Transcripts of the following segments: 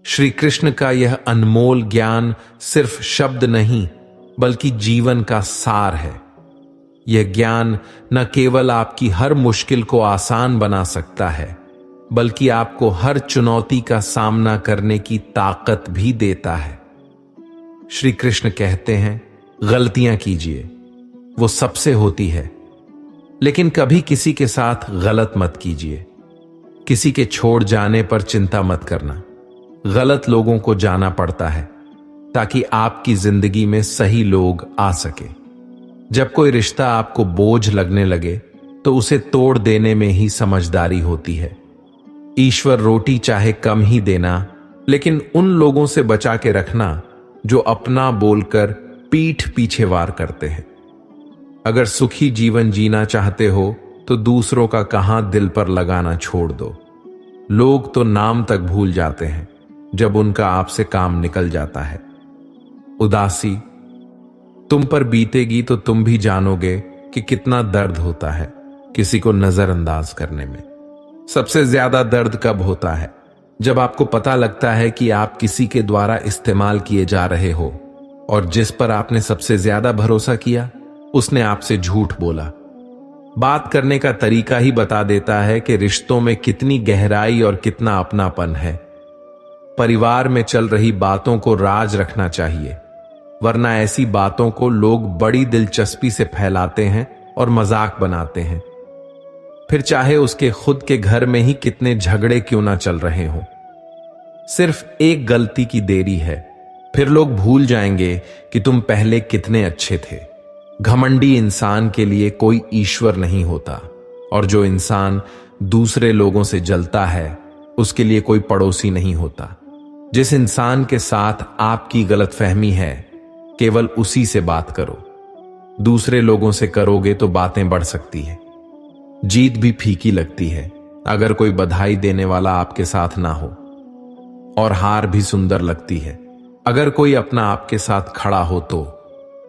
श्री कृष्ण का यह अनमोल ज्ञान सिर्फ शब्द नहीं बल्कि जीवन का सार है। यह ज्ञान न केवल आपकी हर मुश्किल को आसान बना सकता है बल्कि आपको हर चुनौती का सामना करने की ताकत भी देता है। श्री कृष्ण कहते हैं, गलतियां कीजिए, वो सबसे होती है, लेकिन कभी किसी के साथ गलत मत कीजिए। किसी के छोड़ जाने पर चिंता मत करना। गलत लोगों को जाना पड़ता है ताकि आपकी जिंदगी में सही लोग आ सके। जब कोई रिश्ता आपको बोझ लगने लगे तो उसे तोड़ देने में ही समझदारी होती है। ईश्वर रोटी चाहे कम ही देना, लेकिन उन लोगों से बचा के रखना जो अपना बोलकर पीठ पीछे वार करते हैं। अगर सुखी जीवन जीना चाहते हो तो दूसरों का कहां दिल पर लगाना छोड़ दो। लोग तो नाम तक भूल जाते हैं जब उनका आपसे काम निकल जाता है। उदासी तुम पर बीतेगी तो तुम भी जानोगे कि कितना दर्द होता है किसी को नजरअंदाज करने में। सबसे ज्यादा दर्द कब होता है? जब आपको पता लगता है कि आप किसी के द्वारा इस्तेमाल किए जा रहे हो और जिस पर आपने सबसे ज्यादा भरोसा किया उसने आपसे झूठ बोला। बात करने का तरीका ही बता देता है कि रिश्तों में कितनी गहराई और कितना अपनापन है। परिवार में चल रही बातों को राज रखना चाहिए, वरना ऐसी बातों को लोग बड़ी दिलचस्पी से फैलाते हैं और मजाक बनाते हैं। फिर चाहे उसके खुद के घर में ही कितने झगड़े क्यों ना चल रहे हों। सिर्फ एक गलती की देरी है, फिर लोग भूल जाएंगे कि तुम पहले कितने अच्छे थे। घमंडी इंसान के लिए कोई ईश्वर नहीं होता, और जो इंसान दूसरे लोगों से जलता है उसके लिए कोई पड़ोसी नहीं होता। जिस इंसान के साथ आपकी गलतफहमी है केवल उसी से बात करो। दूसरे लोगों से करोगे तो बातें बढ़ सकती है। जीत भी फीकी लगती है अगर कोई बधाई देने वाला आपके साथ ना हो, और हार भी सुंदर लगती है अगर कोई अपना आपके साथ खड़ा हो तो।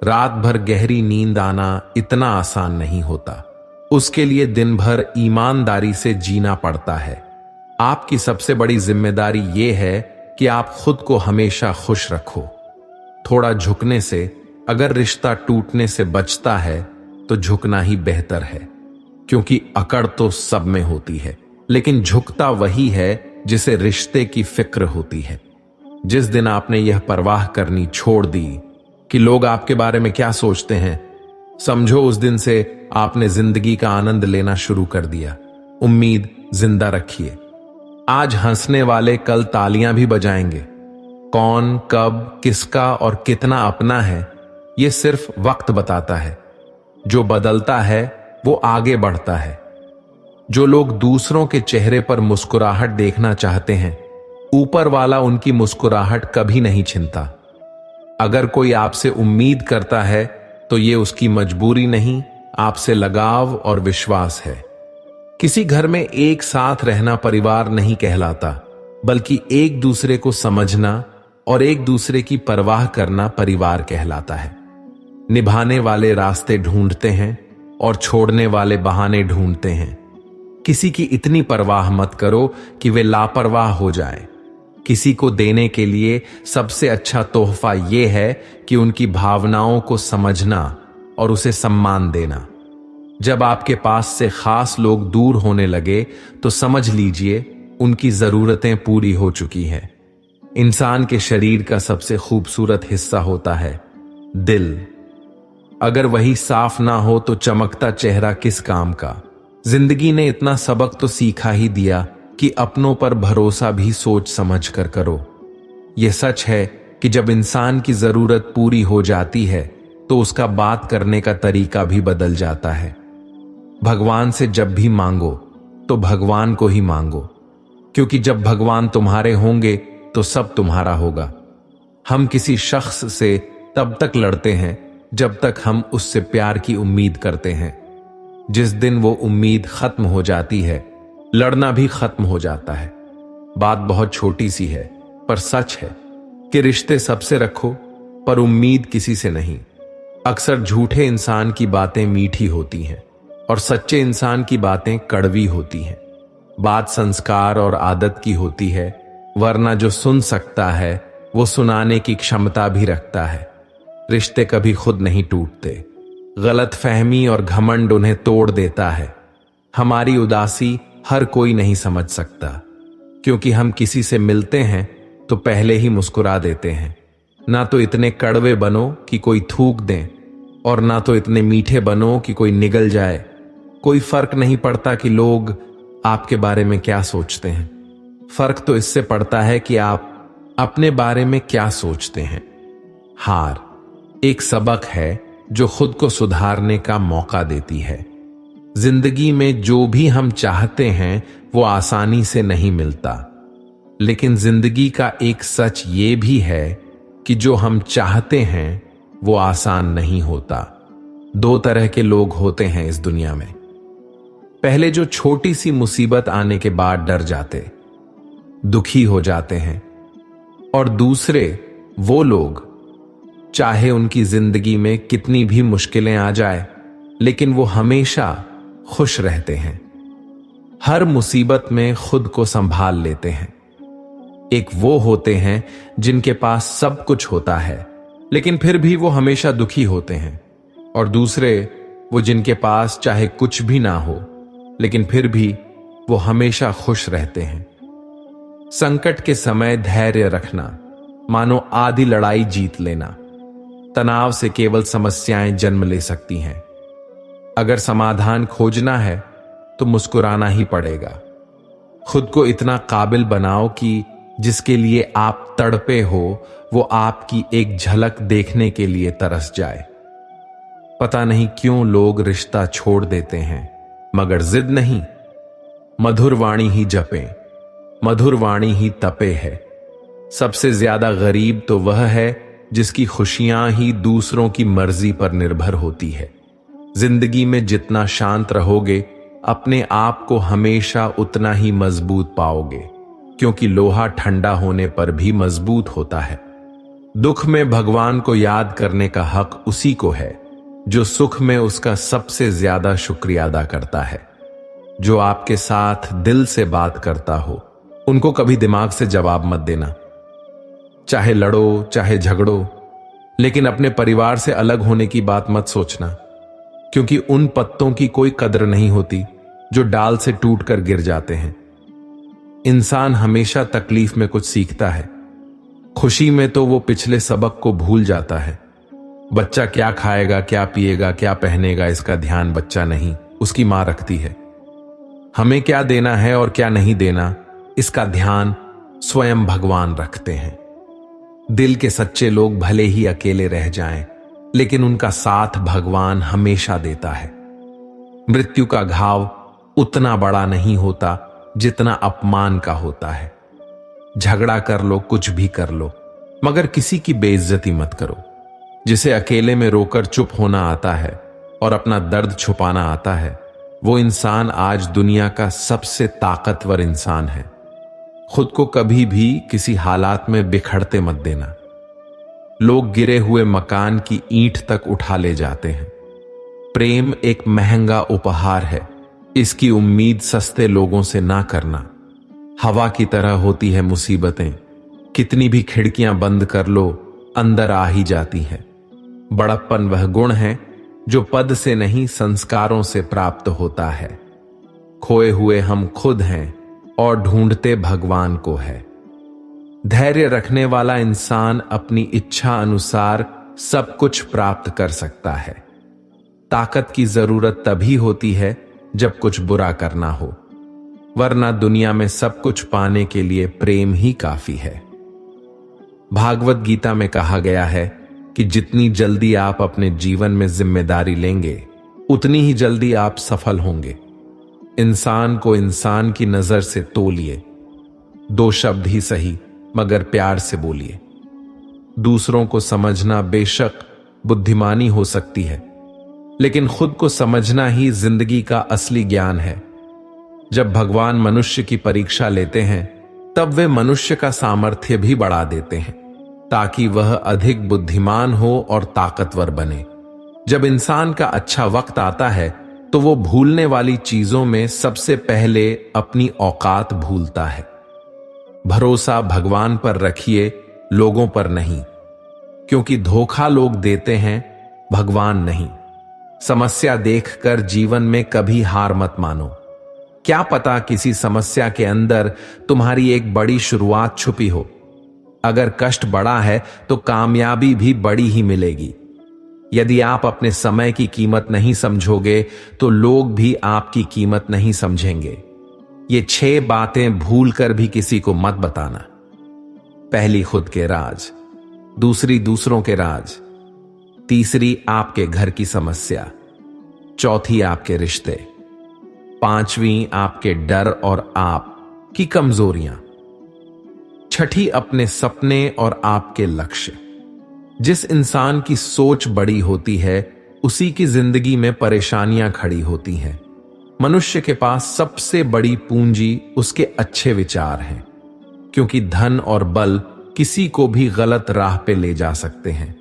रात भर गहरी नींद आना इतना आसान नहीं होता, उसके लिए दिन भर ईमानदारी से जीना पड़ता है। आपकी सबसे बड़ी जिम्मेदारी यह है कि आप खुद को हमेशा खुश रखो। थोड़ा झुकने से अगर रिश्ता टूटने से बचता है तो झुकना ही बेहतर है, क्योंकि अकड़ तो सब में होती है, लेकिन झुकता वही है जिसे रिश्ते की फिक्र होती है। जिस दिन आपने यह परवाह करनी छोड़ दी कि लोग आपके बारे में क्या सोचते हैं, समझो उस दिन से आपने जिंदगी का आनंद लेना शुरू कर दिया। उम्मीद जिंदा रखिए। आज हंसने वाले कल तालियां भी बजाएंगे। कौन, कब, किसका और कितना अपना है, यह सिर्फ वक्त बताता है। जो बदलता है वो आगे बढ़ता है। जो लोग दूसरों के चेहरे पर मुस्कुराहट देखना चाहते हैं, ऊपर वाला उनकी मुस्कुराहट कभी नहीं छिनता। अगर कोई आपसे उम्मीद करता है तो ये उसकी मजबूरी नहीं, आपसे लगाव और विश्वास है। किसी घर में एक साथ रहना परिवार नहीं कहलाता, बल्कि एक दूसरे को समझना और एक दूसरे की परवाह करना परिवार कहलाता है। निभाने वाले रास्ते ढूंढते हैं और छोड़ने वाले बहाने ढूंढते हैं। किसी की इतनी परवाह मत करो कि वे लापरवाह हो जाए। किसी को देने के लिए सबसे अच्छा तोहफा यह है कि उनकी भावनाओं को समझना और उसे सम्मान देना। जब आपके पास से खास लोग दूर होने लगे तो समझ लीजिए उनकी जरूरतें पूरी हो चुकी हैं। इंसान के शरीर का सबसे खूबसूरत हिस्सा होता है दिल। अगर वही साफ ना हो तो चमकता चेहरा किस काम का। जिंदगी ने इतना सबक तो सीखा ही दिया कि अपनों पर भरोसा भी सोच समझ कर करो। यह सच है कि जब इंसान की जरूरत पूरी हो जाती है तो उसका बात करने का तरीका भी बदल जाता है। भगवान से जब भी मांगो तो भगवान को ही मांगो, क्योंकि जब भगवान तुम्हारे होंगे तो सब तुम्हारा होगा। हम किसी शख्स से तब तक लड़ते हैं जब तक हम उससे प्यार की उम्मीद करते हैं। जिस दिन वो उम्मीद खत्म हो जाती है, लड़ना भी खत्म हो जाता है। बात बहुत छोटी सी है पर सच है कि रिश्ते सबसे रखो पर उम्मीद किसी से नहीं। अक्सर झूठे इंसान की बातें मीठी होती हैं और सच्चे इंसान की बातें कड़वी होती हैं। बात संस्कार और आदत की होती है, वरना जो सुन सकता है वो सुनाने की क्षमता भी रखता है। रिश्ते कभी खुद नहीं टूटते, गलत फहमी और घमंड उन्हें तोड़ देता है। हमारी उदासी हर कोई नहीं समझ सकता, क्योंकि हम किसी से मिलते हैं तो पहले ही मुस्कुरा देते हैं। ना तो इतने कड़वे बनो कि कोई थूक दे, और ना तो इतने मीठे बनो कि कोई निगल जाए। कोई फर्क नहीं पड़ता कि लोग आपके बारे में क्या सोचते हैं, फर्क तो इससे पड़ता है कि आप अपने बारे में क्या सोचते हैं। हार एक सबक है जो खुद को सुधारने का मौका देती है। जिंदगी में जो भी हम चाहते हैं वो आसानी से नहीं मिलता, लेकिन जिंदगी का एक सच ये भी है कि जो हम चाहते हैं वो आसान नहीं होता। दो तरह के लोग होते हैं इस दुनिया में। पहले जो छोटी सी मुसीबत आने के बाद डर जाते, दुखी हो जाते हैं, और दूसरे वो लोग चाहे उनकी जिंदगी में कितनी भी मुश्किलें आ जाए लेकिन वो हमेशा खुश रहते हैं। हर मुसीबत में खुद को संभाल लेते हैं। एक वो होते हैं जिनके पास सब कुछ होता है लेकिन फिर भी वो हमेशा दुखी होते हैं, और दूसरे वो जिनके पास चाहे कुछ भी ना हो लेकिन फिर भी वो हमेशा खुश रहते हैं। संकट के समय धैर्य रखना मानो आधी लड़ाई जीत लेना। तनाव से केवल समस्याएं जन्म ले सकती हैं। अगर समाधान खोजना है तो मुस्कुराना ही पड़ेगा। खुद को इतना काबिल बनाओ कि जिसके लिए आप तड़पे हो वो आपकी एक झलक देखने के लिए तरस जाए। पता नहीं क्यों लोग रिश्ता छोड़ देते हैं, मगर जिद नहीं। मधुर वाणी ही जपें, मधुर वाणी ही तपे है। सबसे ज्यादा गरीब तो वह है जिसकी खुशियां ही दूसरों की मर्जी पर निर्भर होती है। जिंदगी में जितना शांत रहोगे अपने आप को हमेशा उतना ही मजबूत पाओगे, क्योंकि लोहा ठंडा होने पर भी मजबूत होता है। दुख में भगवान को याद करने का हक उसी को है जो सुख में उसका सबसे ज्यादा शुक्रिया अदा करता है। जो आपके साथ दिल से बात करता हो उनको कभी दिमाग से जवाब मत देना। चाहे लड़ो चाहे झगड़ो, लेकिन अपने परिवार से अलग होने की बात मत सोचना, क्योंकि उन पत्तों की कोई कद्र नहीं होती जो डाल से टूटकर गिर जाते हैं। इंसान हमेशा तकलीफ में कुछ सीखता है, खुशी में तो वो पिछले सबक को भूल जाता है। बच्चा क्या खाएगा, क्या पिएगा, क्या पहनेगा, इसका ध्यान बच्चा नहीं, उसकी मां रखती है। हमें क्या देना है और क्या नहीं देना, इसका ध्यान स्वयं भगवान रखते हैं। दिल के सच्चे लोग भले ही अकेले रह जाएं, लेकिन उनका साथ भगवान हमेशा देता है। मृत्यु का घाव उतना बड़ा नहीं होता जितना अपमान का होता है। झगड़ा कर लो, कुछ भी कर लो, मगर किसी की बेइज्जती मत करो। जिसे अकेले में रोकर चुप होना आता है और अपना दर्द छुपाना आता है, वो इंसान आज दुनिया का सबसे ताकतवर इंसान है। खुद को कभी भी किसी हालात में बिखरते मत देना। लोग गिरे हुए मकान की ईंट तक उठा ले जाते हैं। प्रेम एक महंगा उपहार है, इसकी उम्मीद सस्ते लोगों से ना करना। हवा की तरह होती है मुसीबतें, कितनी भी खिड़कियां बंद कर लो अंदर आ ही जाती है। बड़प्पन वह गुण है जो पद से नहीं संस्कारों से प्राप्त होता है। खोए हुए हम खुद हैं और ढूंढते भगवान को है। धैर्य रखने वाला इंसान अपनी इच्छा अनुसार सब कुछ प्राप्त कर सकता है। ताकत की जरूरत तभी होती है जब कुछ बुरा करना हो, वरना दुनिया में सब कुछ पाने के लिए प्रेम ही काफी है। भागवत गीता में कहा गया है कि जितनी जल्दी आप अपने जीवन में जिम्मेदारी लेंगे उतनी ही जल्दी आप सफल होंगे। इंसान को इंसान की नजर से तोलिए। 2 शब्द ही सही, मगर प्यार से बोलिए। दूसरों को समझना बेशक बुद्धिमानी हो सकती है, लेकिन खुद को समझना ही जिंदगी का असली ज्ञान है। जब भगवान मनुष्य की परीक्षा लेते हैं तब वे मनुष्य का सामर्थ्य भी बढ़ा देते हैं, ताकि वह अधिक बुद्धिमान हो और ताकतवर बने। जब इंसान का अच्छा वक्त आता है तो वो भूलने वाली चीजों में सबसे पहले अपनी औकात भूलता है। भरोसा भगवान पर रखिए, लोगों पर नहीं, क्योंकि धोखा लोग देते हैं, भगवान नहीं। समस्या देखकर जीवन में कभी हार मत मानो। क्या पता किसी समस्या के अंदर तुम्हारी एक बड़ी शुरुआत छुपी हो। अगर कष्ट बड़ा है तो कामयाबी भी बड़ी ही मिलेगी। यदि आप अपने समय की कीमत नहीं समझोगे तो लोग भी आपकी कीमत नहीं समझेंगे। ये 6 बातें भूल कर भी किसी को मत बताना। पहली, खुद के राज। दूसरी, दूसरों के राज। तीसरी, आपके घर की समस्या। चौथी, आपके रिश्ते। पांचवी, आपके डर और आप की कमजोरियां। छठी, अपने सपने और आपके लक्ष्य। जिस इंसान की सोच बड़ी होती है उसी की जिंदगी में परेशानियां खड़ी होती हैं। मनुष्य के पास सबसे बड़ी पूंजी उसके अच्छे विचार हैं, क्योंकि धन और बल किसी को भी गलत राह पे ले जा सकते हैं,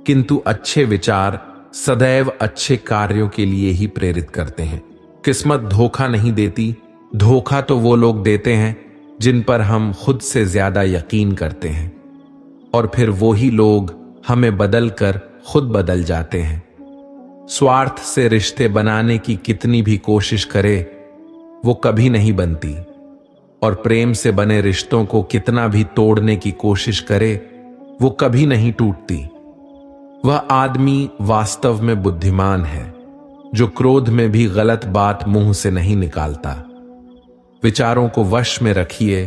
किंतु अच्छे विचार सदैव अच्छे कार्यों के लिए ही प्रेरित करते हैं। किस्मत धोखा नहीं देती, धोखा तो वो लोग देते हैं जिन पर हम खुद से ज्यादा यकीन करते हैं, और फिर वो ही लोग हमें बदल कर खुद बदल जाते हैं। स्वार्थ से रिश्ते बनाने की कितनी भी कोशिश करे वो कभी नहीं बनती, और प्रेम से बने रिश्तों को कितना भी तोड़ने की कोशिश करे वो कभी नहीं टूटती। वह आदमी वास्तव में बुद्धिमान है जो क्रोध में भी गलत बात मुंह से नहीं निकालता। विचारों को वश में रखिए,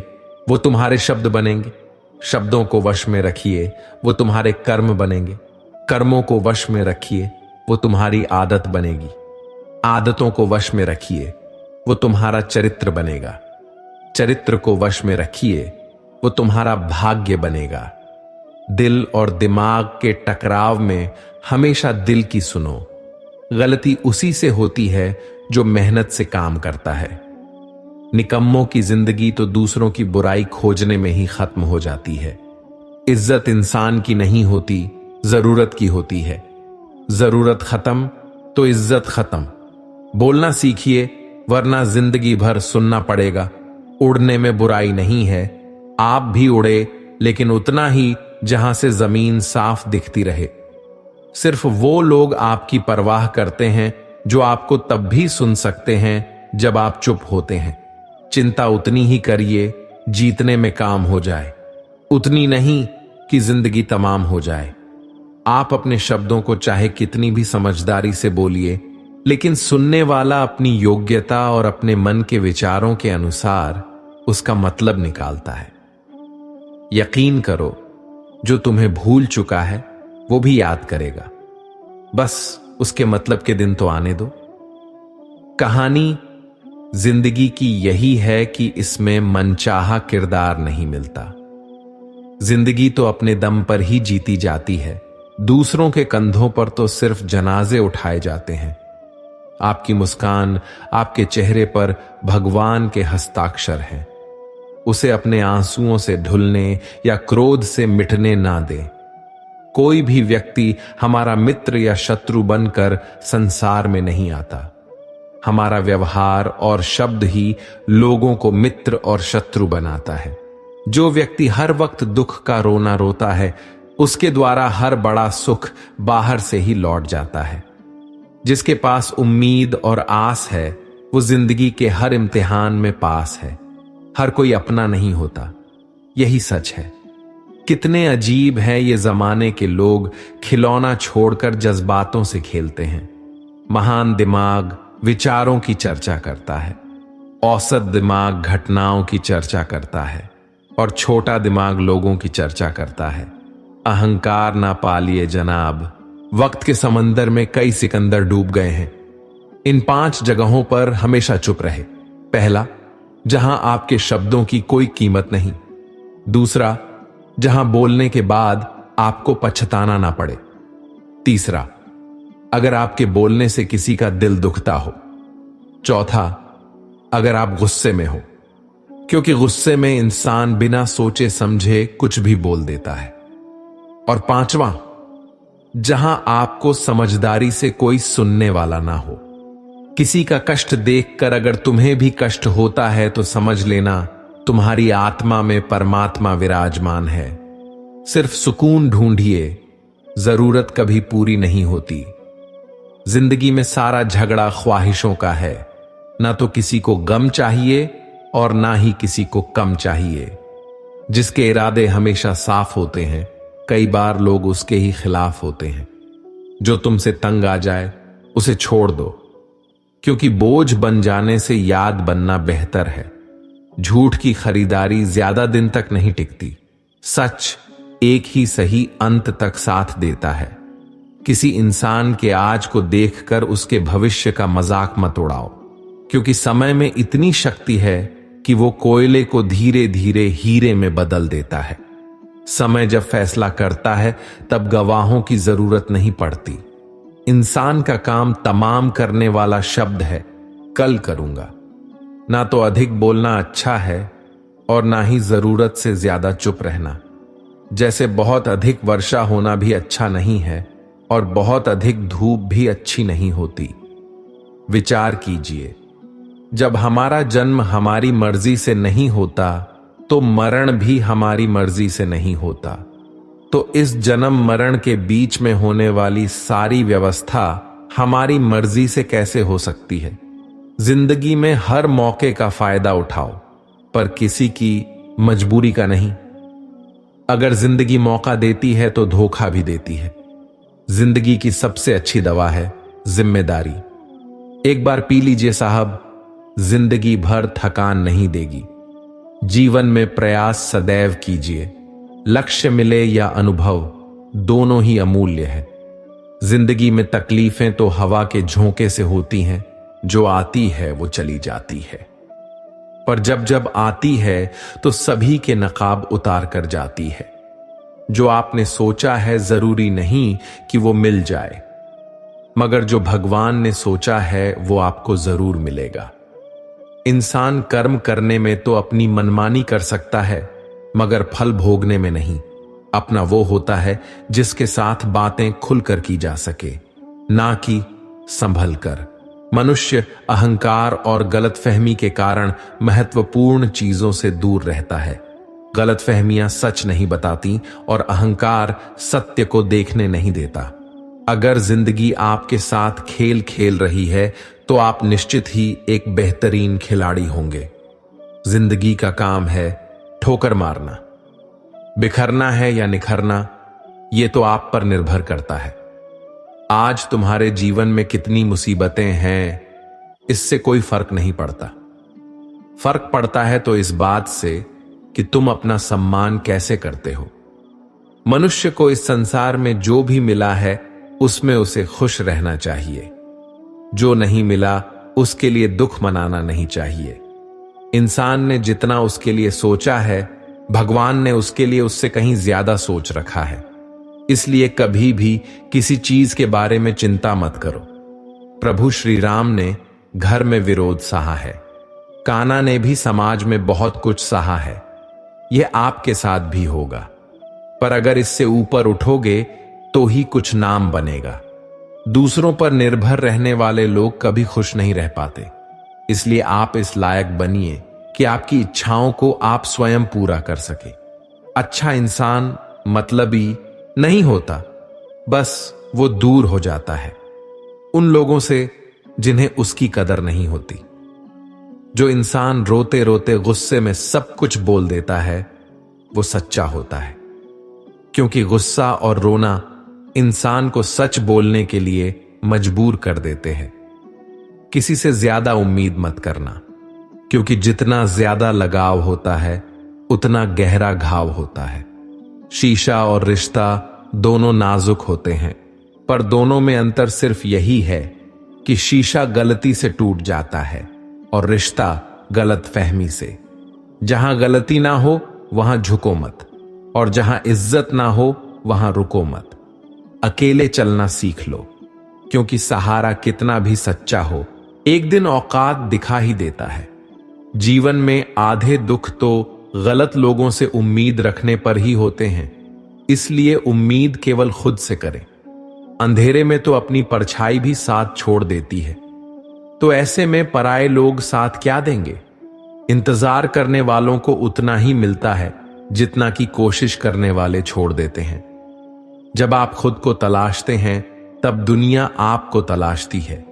वो तुम्हारे शब्द बनेंगे। शब्दों को वश में रखिए, वो तुम्हारे कर्म बनेंगे। कर्मों को वश में रखिए, वो तुम्हारी आदत बनेगी। आदतों को वश में रखिए, वो तुम्हारा चरित्र बनेगा। चरित्र को वश में रखिए, वो तुम्हारा भाग्य बनेगा। दिल और दिमाग के टकराव में हमेशा दिल की सुनो। गलती उसी से होती है जो मेहनत से काम करता है। निकम्मों की जिंदगी तो दूसरों की बुराई खोजने में ही खत्म हो जाती है। इज्जत इंसान की नहीं होती, जरूरत की होती है। जरूरत खत्म तो इज्जत खत्म। बोलना सीखिए, वरना जिंदगी भर सुनना पड़ेगा। उड़ने में बुराई नहीं है, आप भी उड़े, लेकिन उतना ही जहां से जमीन साफ दिखती रहे। सिर्फ वो लोग आपकी परवाह करते हैं जो आपको तब भी सुन सकते हैं जब आप चुप होते हैं। चिंता उतनी ही करिए जीतने में काम हो जाए, उतनी नहीं कि जिंदगी तमाम हो जाए। आप अपने शब्दों को चाहे कितनी भी समझदारी से बोलिए, लेकिन सुनने वाला अपनी योग्यता और अपने मन के विचारों के अनुसार उसका मतलब निकालता है। यकीन करो, जो तुम्हें भूल चुका है वो भी याद करेगा, बस उसके मतलब के दिन तो आने दो। कहानी जिंदगी की यही है कि इसमें मनचाहा किरदार नहीं मिलता। जिंदगी तो अपने दम पर ही जीती जाती है, दूसरों के कंधों पर तो सिर्फ जनाजे उठाए जाते हैं। आपकी मुस्कान, आपके चेहरे पर भगवान के हस्ताक्षर हैं। उसे अपने आंसुओं से धुलने या क्रोध से मिटने ना दें। कोई भी व्यक्ति हमारा मित्र या शत्रु बनकर संसार में नहीं आता। हमारा व्यवहार और शब्द ही लोगों को मित्र और शत्रु बनाता है। जो व्यक्ति हर वक्त दुख का रोना रोता है, उसके द्वारा हर बड़ा सुख बाहर से ही लौट जाता है। जिसके पास उम्मीद और आस है, वो जिंदगी के हर इम्तिहान में पास है। हर कोई अपना नहीं होता, यही सच है। कितने अजीब हैं ये जमाने के लोग, खिलौना छोड़कर जज्बातों से खेलते हैं। महान दिमाग विचारों की चर्चा करता है, औसत दिमाग घटनाओं की चर्चा करता है, और छोटा दिमाग लोगों की चर्चा करता है। अहंकार ना पालिए जनाब, वक्त के समंदर में कई सिकंदर डूब गए हैं। इन 5 जगहों पर हमेशा चुप रहे। पहला, जहां आपके शब्दों की कोई कीमत नहीं। दूसरा, जहां बोलने के बाद आपको पछताना ना पड़े। तीसरा, अगर आपके बोलने से किसी का दिल दुखता हो। चौथा, अगर आप गुस्से में हो, क्योंकि गुस्से में इंसान बिना सोचे समझे कुछ भी बोल देता है। और पांचवा, जहां आपको समझदारी से कोई सुनने वाला ना हो। किसी का कष्ट देखकर अगर तुम्हें भी कष्ट होता है तो समझ लेना तुम्हारी आत्मा में परमात्मा विराजमान है। सिर्फ सुकून ढूंढिए, जरूरत कभी पूरी नहीं होती। जिंदगी में सारा झगड़ा ख्वाहिशों का है। ना तो किसी को गम चाहिए और ना ही किसी को कम चाहिए। जिसके इरादे हमेशा साफ होते हैं, कई बार लोग उसके ही खिलाफ होते हैं। जो तुमसे तंग आ जाए उसे छोड़ दो, क्योंकि बोझ बन जाने से याद बनना बेहतर है। झूठ की खरीदारी ज्यादा दिन तक नहीं टिकती। सच एक ही सही अंत तक साथ देता है। किसी इंसान के आज को देखकर उसके भविष्य का मजाक मत उड़ाओ, क्योंकि समय में इतनी शक्ति है कि वो कोयले को धीरे धीरे हीरे में बदल देता है। समय जब फैसला करता है तब गवाहों की जरूरत नहीं पड़ती। इंसान का काम तमाम करने वाला शब्द है, कल करूंगा। ना तो अधिक बोलना अच्छा है और ना ही जरूरत से ज्यादा चुप रहना। जैसे बहुत अधिक वर्षा होना भी अच्छा नहीं है और बहुत अधिक धूप भी अच्छी नहीं होती। विचार कीजिए, जब हमारा जन्म हमारी मर्जी से नहीं होता तो मरण भी हमारी मर्जी से नहीं होता। तो इस जन्म मरण के बीच में होने वाली सारी व्यवस्था हमारी मर्जी से कैसे हो सकती है? जिंदगी में हर मौके का फायदा उठाओ, पर किसी की मजबूरी का नहीं। अगर जिंदगी मौका देती है तो धोखा भी देती है। जिंदगी की सबसे अच्छी दवा है जिम्मेदारी। एक बार पी लीजिए साहब, जिंदगी भर थकान नहीं देगी। जीवन में प्रयास सदैव कीजिए। लक्ष्य मिले या अनुभव, दोनों ही अमूल्य है। जिंदगी में तकलीफें तो हवा के झोंके से होती हैं, जो आती है वो चली जाती है। पर जब जब आती है तो सभी के नकाब उतार कर जाती है। जो आपने सोचा है जरूरी नहीं कि वो मिल जाए, मगर जो भगवान ने सोचा है वो आपको जरूर मिलेगा। इंसान कर्म करने में तो अपनी मनमानी कर सकता है, मगर फल भोगने में नहीं। अपना वो होता है जिसके साथ बातें खुलकर की जा सके, ना कि संभल कर। मनुष्य अहंकार और गलतफहमी के कारण महत्वपूर्ण चीजों से दूर रहता है। गलतफहमियां सच नहीं बताती और अहंकार सत्य को देखने नहीं देता। अगर जिंदगी आपके साथ खेल खेल रही है तो आप निश्चित ही एक बेहतरीन खिलाड़ी होंगे। जिंदगी का काम है ठोकर मारना। बिखरना है या निखरना, यह तो आप पर निर्भर करता है। आज तुम्हारे जीवन में कितनी मुसीबतें हैं, इससे कोई फर्क नहीं पड़ता। फर्क पड़ता है तो इस बात से कि तुम अपना सम्मान कैसे करते हो। मनुष्य को इस संसार में जो भी मिला है उसमें उसे खुश रहना चाहिए। जो नहीं मिला उसके लिए दुख मनाना नहीं चाहिए। इंसान ने जितना उसके लिए सोचा है, भगवान ने उसके लिए उससे कहीं ज्यादा सोच रखा है। इसलिए कभी भी किसी चीज के बारे में चिंता मत करो। प्रभु श्री राम ने घर में विरोध सहा है, कान्हा ने भी समाज में बहुत कुछ सहा है। यह आपके साथ भी होगा, पर अगर इससे ऊपर उठोगे तो ही कुछ नाम बनेगा। दूसरों पर निर्भर रहने वाले लोग कभी खुश नहीं रह पाते। इसलिए आप इस लायक बनिए कि आपकी इच्छाओं को आप स्वयं पूरा कर सके। अच्छा इंसान मतलबी नहीं होता, बस वो दूर हो जाता है उन लोगों से जिन्हें उसकी कदर नहीं होती। जो इंसान रोते रोते गुस्से में सब कुछ बोल देता है वो सच्चा होता है, क्योंकि गुस्सा और रोना इंसान को सच बोलने के लिए मजबूर कर देते हैं। किसी से ज्यादा उम्मीद मत करना, क्योंकि जितना ज्यादा लगाव होता है उतना गहरा घाव होता है। शीशा और रिश्ता दोनों नाजुक होते हैं, पर दोनों में अंतर सिर्फ यही है कि शीशा गलती से टूट जाता है और रिश्ता गलतफहमी से। जहां गलती ना हो वहां झुको मत, और जहां इज्जत ना हो वहां रुको मत। अकेले चलना सीख लो, क्योंकि सहारा कितना भी सच्चा हो एक दिन औकात दिखा ही देता है। जीवन में आधे दुख तो गलत लोगों से उम्मीद रखने पर ही होते हैं, इसलिए उम्मीद केवल खुद से करें। अंधेरे में तो अपनी परछाई भी साथ छोड़ देती है, तो ऐसे में पराये लोग साथ क्या देंगे। इंतजार करने वालों को उतना ही मिलता है जितना कि कोशिश करने वाले छोड़ देते हैं। जब आप खुद को तलाशते हैं तब दुनिया आपको तलाशती है।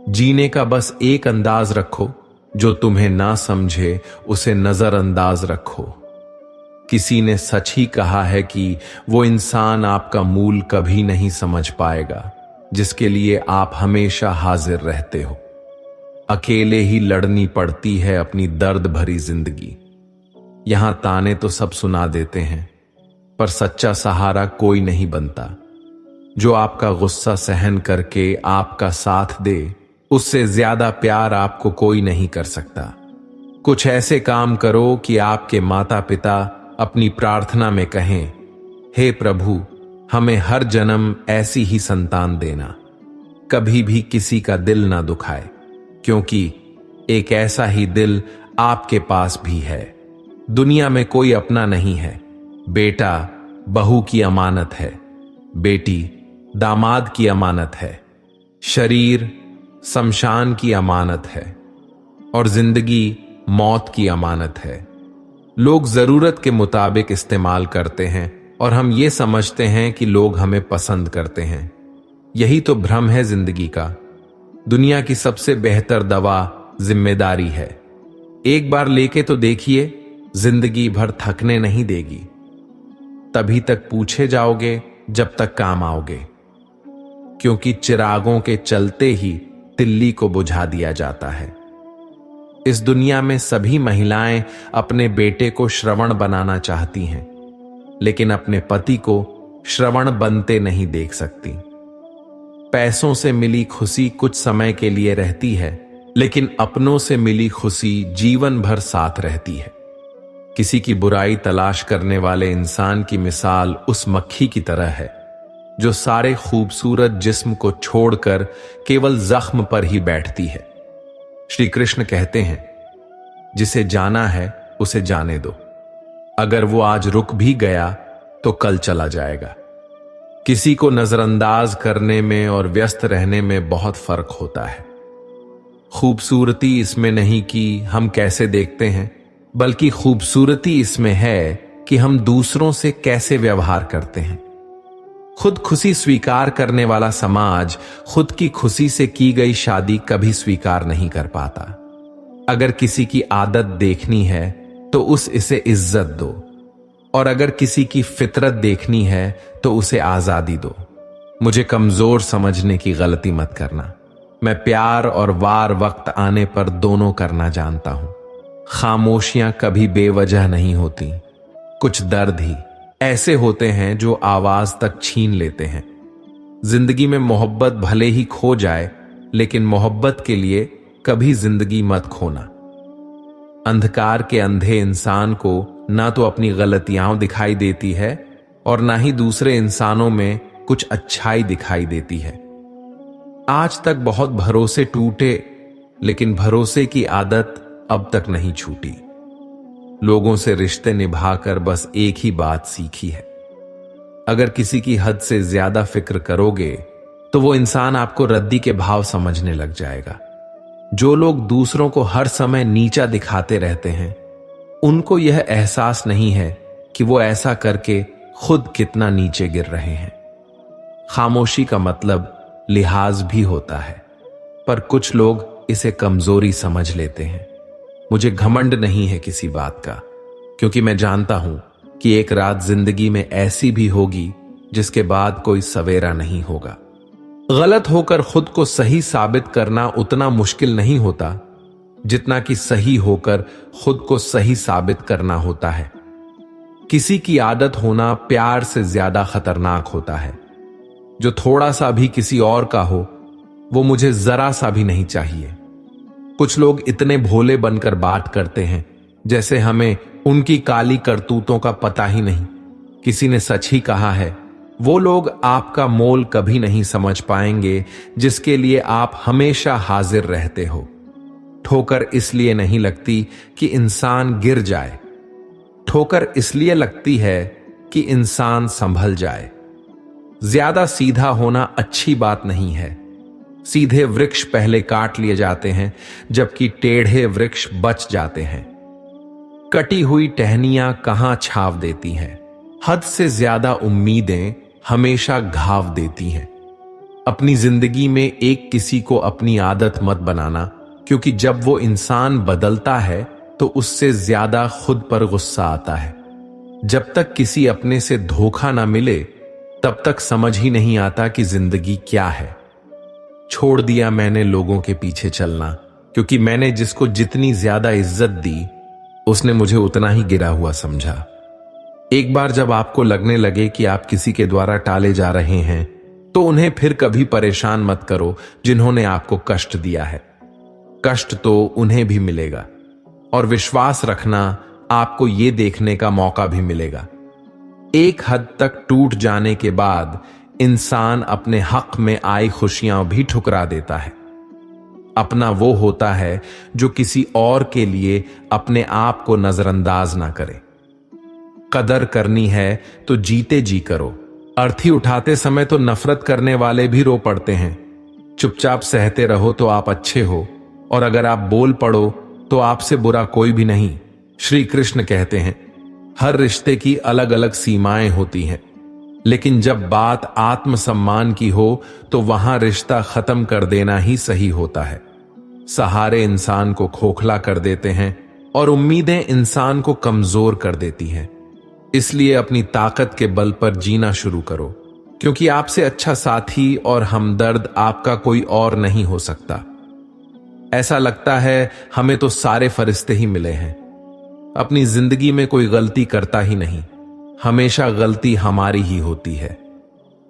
जीने का बस एक अंदाज रखो, जो तुम्हें ना समझे उसे नजरअंदाज रखो। किसी ने सच ही कहा है कि वो इंसान आपका मूल कभी नहीं समझ पाएगा जिसके लिए आप हमेशा हाजिर रहते हो। अकेले ही लड़नी पड़ती है अपनी दर्द भरी जिंदगी। यहां ताने तो सब सुना देते हैं, पर सच्चा सहारा कोई नहीं बनता। जो आपका गुस्सा सहन करके आपका साथ दे, उससे ज्यादा प्यार आपको कोई नहीं कर सकता। कुछ ऐसे काम करो कि आपके माता पिता अपनी प्रार्थना में कहें, हे प्रभु, हमें हर जन्म ऐसी ही संतान देना, कभी भी किसी का दिल ना दुखाए, क्योंकि एक ऐसा ही दिल आपके पास भी है। दुनिया में कोई अपना नहीं है। बेटा बहू की अमानत है, बेटी दामाद की अमानत है, शरीर शमशान की अमानत है और जिंदगी मौत की अमानत है। लोग जरूरत के मुताबिक इस्तेमाल करते हैं और हम ये समझते हैं कि लोग हमें पसंद करते हैं। यही तो भ्रम है जिंदगी का। दुनिया की सबसे बेहतर दवा जिम्मेदारी है। एक बार लेके तो देखिए, जिंदगी भर थकने नहीं देगी। तभी तक पूछे जाओगे जब तक काम आओगे, क्योंकि चिरागों के चलते ही तिल्ली को बुझा दिया जाता है। इस दुनिया में सभी महिलाएं अपने बेटे को श्रवण बनाना चाहती हैं, लेकिन अपने पति को श्रवण बनते नहीं देख सकती। पैसों से मिली खुशी कुछ समय के लिए रहती है, लेकिन अपनों से मिली खुशी जीवन भर साथ रहती है। किसी की बुराई तलाश करने वाले इंसान की मिसाल उस मक्खी की तरह है जो सारे खूबसूरत जिस्म को छोड़कर केवल जख्म पर ही बैठती है। श्री कृष्ण कहते हैं, जिसे जाना है उसे जाने दो। अगर वो आज रुक भी गया तो कल चला जाएगा। किसी को नजरअंदाज करने में और व्यस्त रहने में बहुत फर्क होता है। खूबसूरती इसमें नहीं कि हम कैसे देखते हैं, बल्कि खूबसूरती इसमें है कि हम दूसरों से कैसे व्यवहार करते हैं। खुद खुशी स्वीकार करने वाला समाज खुद की खुशी से की गई शादी कभी स्वीकार नहीं कर पाता। अगर किसी की आदत देखनी है तो इसे इज्जत दो, और अगर किसी की फितरत देखनी है तो उसे आजादी दो। मुझे कमजोर समझने की गलती मत करना। मैं प्यार और वार वक्त आने पर दोनों करना जानता हूं। खामोशियां कभी बेवजह नहीं होती। कुछ दर्द ही ऐसे होते हैं जो आवाज तक छीन लेते हैं। जिंदगी में मोहब्बत भले ही खो जाए, लेकिन मोहब्बत के लिए कभी जिंदगी मत खोना। अंधकार के अंधे इंसान को ना तो अपनी गलतियां दिखाई देती है और ना ही दूसरे इंसानों में कुछ अच्छाई दिखाई देती है। आज तक बहुत भरोसे टूटे, लेकिन भरोसे की आदत अब तक नहीं छूटी। लोगों से रिश्ते निभाकर बस एक ही बात सीखी है, अगर किसी की हद से ज्यादा फिक्र करोगे तो वो इंसान आपको रद्दी के भाव समझने लग जाएगा। जो लोग दूसरों को हर समय नीचा दिखाते रहते हैं, उनको यह एहसास नहीं है कि वो ऐसा करके खुद कितना नीचे गिर रहे हैं। खामोशी का मतलब लिहाज भी होता है, पर कुछ लोग इसे कमजोरी समझ लेते हैं। मुझे घमंड नहीं है किसी बात का, क्योंकि मैं जानता हूं कि एक रात जिंदगी में ऐसी भी होगी जिसके बाद कोई सवेरा नहीं होगा। गलत होकर खुद को सही साबित करना उतना मुश्किल नहीं होता जितना कि सही होकर खुद को सही साबित करना होता है। किसी की आदत होना प्यार से ज्यादा खतरनाक होता है। जो थोड़ा सा भी किसी और का हो, वो मुझे जरा सा भी नहीं चाहिए। कुछ लोग इतने भोले बनकर बात करते हैं जैसे हमें उनकी काली करतूतों का पता ही नहीं। किसी ने सच ही कहा है, वो लोग आपका मोल कभी नहीं समझ पाएंगे जिसके लिए आप हमेशा हाजिर रहते हो। ठोकर इसलिए नहीं लगती कि इंसान गिर जाए, ठोकर इसलिए लगती है कि इंसान संभल जाए। ज्यादा सीधा होना अच्छी बात नहीं है। सीधे वृक्ष पहले काट लिए जाते हैं, जबकि टेढ़े वृक्ष बच जाते हैं। कटी हुई टहनियां कहां छाव देती हैं। हद से ज्यादा उम्मीदें हमेशा घाव देती हैं। अपनी जिंदगी में एक किसी को अपनी आदत मत बनाना, क्योंकि जब वो इंसान बदलता है तो उससे ज्यादा खुद पर गुस्सा आता है। जब तक किसी अपने से धोखा ना मिले तब तक समझ ही नहीं आता कि जिंदगी क्या है। छोड़ दिया मैंने लोगों के पीछे चलना, क्योंकि मैंने जिसको जितनी ज्यादा इज्जत दी उसने मुझे उतना ही गिरा हुआ समझा। एक बार जब आपको लगने लगे कि आप किसी के द्वारा टाले जा रहे हैं तो उन्हें फिर कभी परेशान मत करो जिन्होंने आपको कष्ट दिया है। कष्ट तो उन्हें भी मिलेगा, और विश्वास रखना आपको यह देखने का मौका भी मिलेगा। एक हद तक टूट जाने के बाद इंसान अपने हक में आई खुशियां भी ठुकरा देता है। अपना वो होता है जो किसी और के लिए अपने आप को नजरअंदाज ना करे। कदर करनी है तो जीते जी करो। अर्थी उठाते समय तो नफरत करने वाले भी रो पड़ते हैं। चुपचाप सहते रहो तो आप अच्छे हो, और अगर आप बोल पड़ो तो आपसे बुरा कोई भी नहीं। श्री कृष्ण कहते हैं, हर रिश्ते की अलग अलग सीमाएं होती हैं, लेकिन जब बात आत्मसम्मान की हो तो वहां रिश्ता खत्म कर देना ही सही होता है। सहारे इंसान को खोखला कर देते हैं और उम्मीदें इंसान को कमजोर कर देती हैं। इसलिए अपनी ताकत के बल पर जीना शुरू करो, क्योंकि आपसे अच्छा साथी और हमदर्द आपका कोई और नहीं हो सकता। ऐसा लगता है हमें तो सारे फरिश्ते ही मिले हैं। अपनी जिंदगी में कोई गलती करता ही नहीं, हमेशा गलती हमारी ही होती है।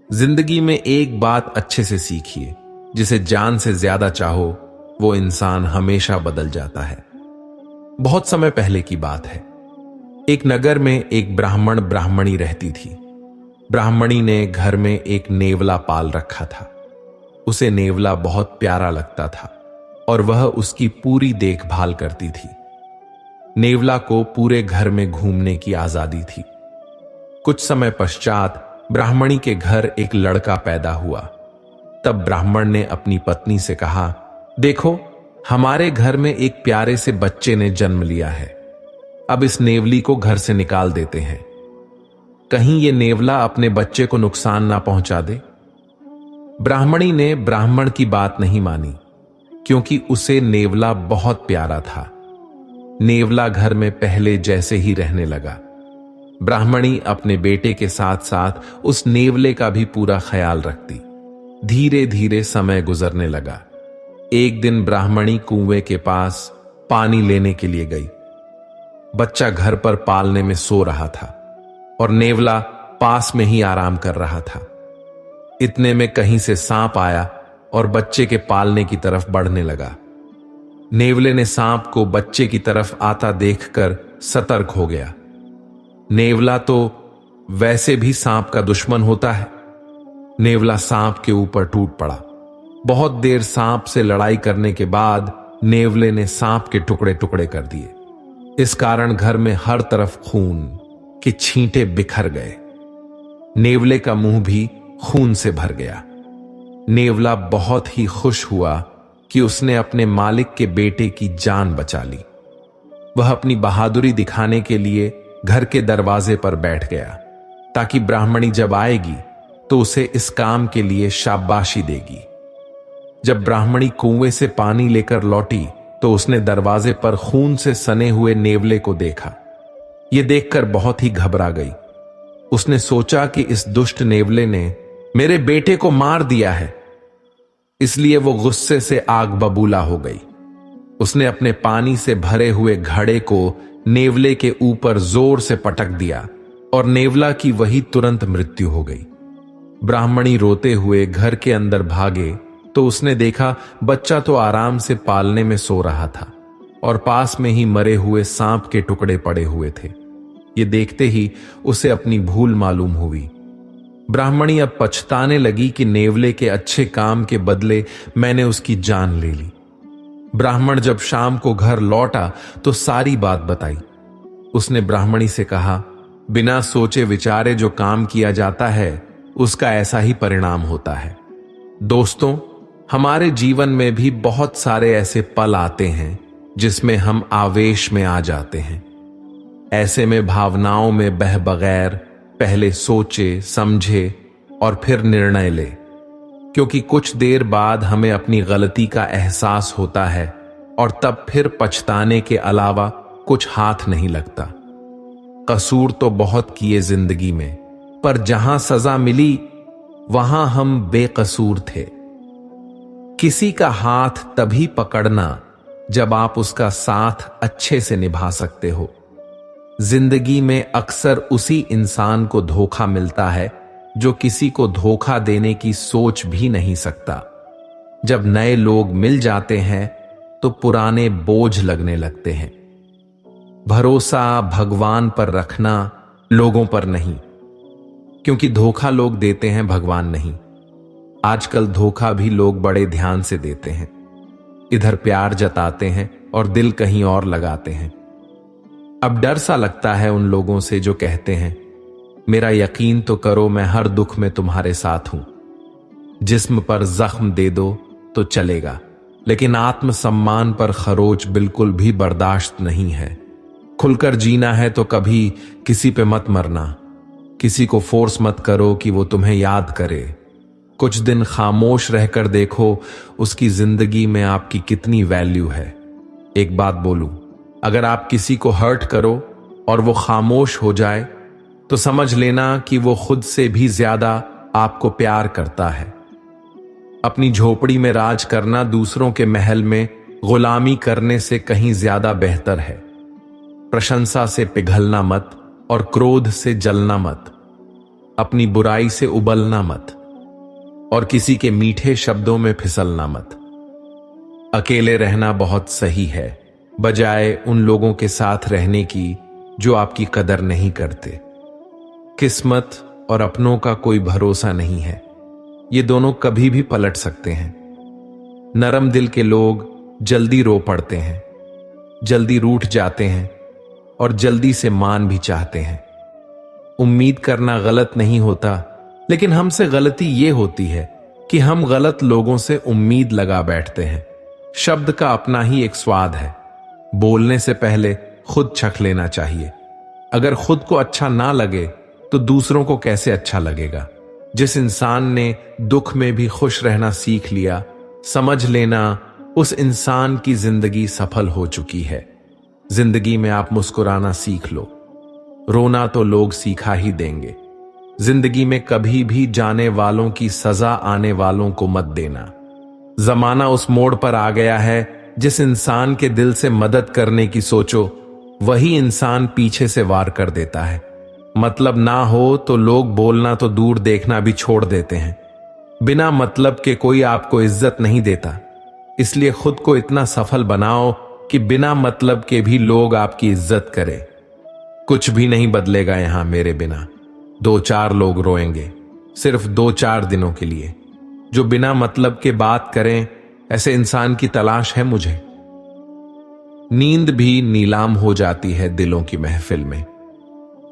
जिंदगी में एक बात अच्छे से सीखिए, जिसे जान से ज्यादा चाहो वो इंसान हमेशा बदल जाता है। बहुत समय पहले की बात है। एक नगर में एक ब्राह्मण ब्राह्मणी रहती थी। ब्राह्मणी ने घर में एक नेवला पाल रखा था। उसे नेवला बहुत प्यारा लगता था और वह उसकी पूरी देखभाल करती थी। नेवला को पूरे घर में घूमने की आजादी थी। कुछ समय पश्चात ब्राह्मणी के घर एक लड़का पैदा हुआ। तब ब्राह्मण ने अपनी पत्नी से कहा, देखो, हमारे घर में एक प्यारे से बच्चे ने जन्म लिया है। अब इस नेवली को घर से निकाल देते हैं, कहीं ये नेवला अपने बच्चे को नुकसान ना पहुंचा दे। ब्राह्मणी ने ब्राह्मण की बात नहीं मानी, क्योंकि उसे नेवला बहुत प्यारा था। नेवला घर में पहले जैसे ही रहने लगा। ब्राह्मणी अपने बेटे के साथ साथ उस नेवले का भी पूरा ख्याल रखती। धीरे धीरे समय गुजरने लगा। एक दिन ब्राह्मणी कुएं के पास पानी लेने के लिए गई। बच्चा घर पर पालने में सो रहा था और नेवला पास में ही आराम कर रहा था। इतने में कहीं से सांप आया और बच्चे के पालने की तरफ बढ़ने लगा। नेवले ने सांप को बच्चे की तरफ आता देखकर सतर्क हो गया। नेवला तो वैसे भी सांप का दुश्मन होता है। नेवला सांप के ऊपर टूट पड़ा। बहुत देर सांप से लड़ाई करने के बाद नेवले ने सांप के टुकड़े टुकड़े कर दिए। इस कारण घर में हर तरफ खून के छींटे बिखर गए। नेवले का मुंह भी खून से भर गया। नेवला बहुत ही खुश हुआ कि उसने अपने मालिक के बेटे की जान बचा ली। वह अपनी बहादुरी दिखाने के लिए घर के दरवाजे पर बैठ गया, ताकि ब्राह्मणी जब आएगी तो उसे इस काम के लिए शाबाशी देगी। जब ब्राह्मणी कुएं से पानी लेकर लौटी तो उसने दरवाजे पर खून से सने हुए नेवले को देखा। यह देखकर बहुत ही घबरा गई। उसने सोचा कि इस दुष्ट नेवले ने मेरे बेटे को मार दिया है, इसलिए वो गुस्से से आग बबूला हो गई। उसने अपने पानी से भरे हुए घड़े को नेवले के ऊपर जोर से पटक दिया और नेवला की वही तुरंत मृत्यु हो गई। ब्राह्मणी रोते हुए घर के अंदर भागे तो उसने देखा बच्चा तो आराम से पालने में सो रहा था और पास में ही मरे हुए सांप के टुकड़े पड़े हुए थे। ये देखते ही उसे अपनी भूल मालूम हुई। ब्राह्मणी अब पछताने लगी कि नेवले के अच्छे काम के बदले मैंने उसकी जान ले ली। ब्राह्मण जब शाम को घर लौटा तो सारी बात बताई। उसने ब्राह्मणी से कहा, बिना सोचे विचारे जो काम किया जाता है उसका ऐसा ही परिणाम होता है। दोस्तों, हमारे जीवन में भी बहुत सारे ऐसे पल आते हैं जिसमें हम आवेश में आ जाते हैं। ऐसे में भावनाओं में बह बगैर पहले सोचे समझे और फिर निर्णय ले, क्योंकि कुछ देर बाद हमें अपनी गलती का एहसास होता है और तब फिर पछताने के अलावा कुछ हाथ नहीं लगता। कसूर तो बहुत किए जिंदगी में, पर जहां सजा मिली वहां हम बेकसूर थे। किसी का हाथ तभी पकड़ना जब आप उसका साथ अच्छे से निभा सकते हो। जिंदगी में अक्सर उसी इंसान को धोखा मिलता है जो किसी को धोखा देने की सोच भी नहीं सकता। जब नए लोग मिल जाते हैं तो पुराने बोझ लगने लगते हैं। भरोसा भगवान पर रखना, लोगों पर नहीं, क्योंकि धोखा लोग देते हैं, भगवान नहीं। आजकल धोखा भी लोग बड़े ध्यान से देते हैं। इधर प्यार जताते हैं और दिल कहीं और लगाते हैं। अब डर सा लगता है उन लोगों से जो कहते हैं, मेरा यकीन तो करो मैं हर दुख में तुम्हारे साथ हूं। जिस्म पर जख्म दे दो तो चलेगा, लेकिन आत्मसम्मान पर खरोच बिल्कुल भी बर्दाश्त नहीं है। खुलकर जीना है तो कभी किसी पे मत मरना। किसी को फोर्स मत करो कि वो तुम्हें याद करे। कुछ दिन खामोश रहकर देखो उसकी जिंदगी में आपकी कितनी वैल्यू है। एक बात बोलूं, अगर आप किसी को हर्ट करो और वो खामोश हो जाए तो समझ लेना कि वो खुद से भी ज्यादा आपको प्यार करता है। अपनी झोपड़ी में राज करना दूसरों के महल में गुलामी करने से कहीं ज्यादा बेहतर है। प्रशंसा से पिघलना मत और क्रोध से जलना मत। अपनी बुराई से उबलना मत और किसी के मीठे शब्दों में फिसलना मत। अकेले रहना बहुत सही है, बजाय उन लोगों के साथ रहने की जो आपकी कदर नहीं करते। किस्मत और अपनों का कोई भरोसा नहीं है, ये दोनों कभी भी पलट सकते हैं। नरम दिल के लोग जल्दी रो पड़ते हैं, जल्दी रूठ जाते हैं और जल्दी से मान भी चाहते हैं। उम्मीद करना गलत नहीं होता, लेकिन हमसे गलती ये होती है कि हम गलत लोगों से उम्मीद लगा बैठते हैं। शब्द का अपना ही एक स्वाद है, बोलने से पहले खुद चख लेना चाहिए। अगर खुद को अच्छा ना लगे तो दूसरों को कैसे अच्छा लगेगा। जिस इंसान ने दुख में भी खुश रहना सीख लिया, समझ लेना उस इंसान की जिंदगी सफल हो चुकी है। जिंदगी में आप मुस्कुराना सीख लो, रोना तो लोग सीखा ही देंगे। जिंदगी में कभी भी जाने वालों की सजा आने वालों को मत देना। जमाना उस मोड़ पर आ गया है, जिस इंसान के दिल से मदद करने की सोचो वही इंसान पीछे से वार कर देता है। मतलब ना हो तो लोग बोलना तो दूर देखना भी छोड़ देते हैं। बिना मतलब के कोई आपको इज्जत नहीं देता, इसलिए खुद को इतना सफल बनाओ कि बिना मतलब के भी लोग आपकी इज्जत करें। कुछ भी नहीं बदलेगा यहां मेरे बिना। 2-4 लोग रोएंगे, सिर्फ 2-4 दिनों के लिए। जो बिना मतलब के बात करें, ऐसे इंसान की तलाश है मुझे। नींद भी नीलाम हो जाती है दिलों की महफिल में।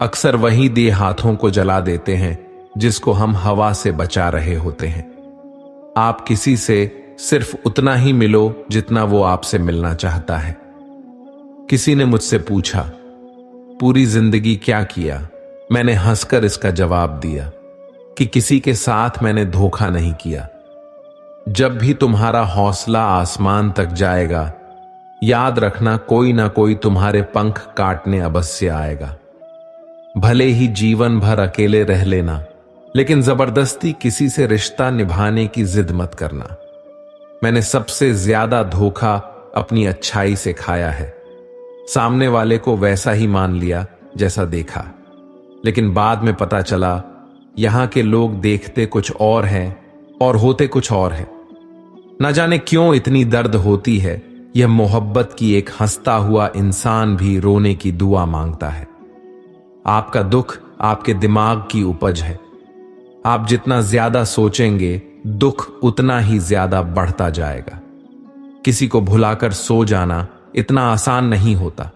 अक्सर वही दिए हाथों को जला देते हैं जिसको हम हवा से बचा रहे होते हैं। आप किसी से सिर्फ उतना ही मिलो जितना वो आपसे मिलना चाहता है। किसी ने मुझसे पूछा, पूरी जिंदगी क्या किया? मैंने हंसकर इसका जवाब दिया कि किसी के साथ मैंने धोखा नहीं किया। जब भी तुम्हारा हौसला आसमान तक जाएगा, याद रखना कोई ना कोई तुम्हारे पंख काटने अवश्य आएगा। भले ही जीवन भर अकेले रह लेना, लेकिन जबरदस्ती किसी से रिश्ता निभाने की जिद मत करना। मैंने सबसे ज्यादा धोखा अपनी अच्छाई से खाया है। सामने वाले को वैसा ही मान लिया जैसा देखा, लेकिन बाद में पता चला यहां के लोग देखते कुछ और हैं और होते कुछ और है। न जाने क्यों इतनी दर्द होती है। यह मोहब्बत की एक हंसता हुआ इंसान भी रोने की दुआ मांगता है। आपका दुख आपके दिमाग की उपज है। आप जितना ज्यादा सोचेंगे, दुख उतना ही ज्यादा बढ़ता जाएगा। किसी को भुलाकर सो जाना इतना आसान नहीं होता।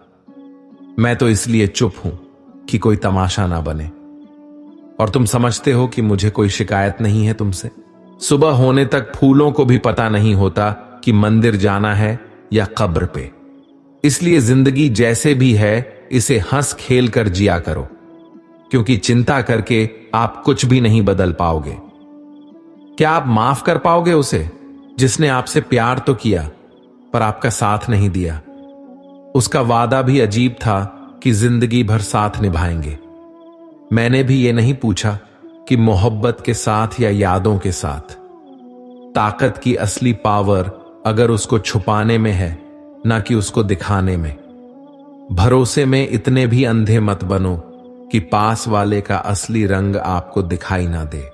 मैं तो इसलिए चुप हूं कि कोई तमाशा ना बने। और तुम समझते हो कि मुझे कोई शिकायत नहीं है तुमसे। सुबह होने तक फूलों को भी पता नहीं होता कि मंदिर जाना है या कब्र पे। इसलिए जिंदगी जैसे भी है इसे हंस खेल कर जिया करो, क्योंकि चिंता करके आप कुछ भी नहीं बदल पाओगे। क्या आप माफ कर पाओगे उसे जिसने आपसे प्यार तो किया पर आपका साथ नहीं दिया? उसका वादा भी अजीब था कि जिंदगी भर साथ निभाएंगे। मैंने भी ये नहीं पूछा कि मोहब्बत के साथ या यादों के साथ। ताकत की असली पावर अगर उसको छुपाने में है, ना कि उसको दिखाने में। भरोसे में इतने भी अंधे मत बनो कि पास वाले का असली रंग आपको दिखाई ना दे।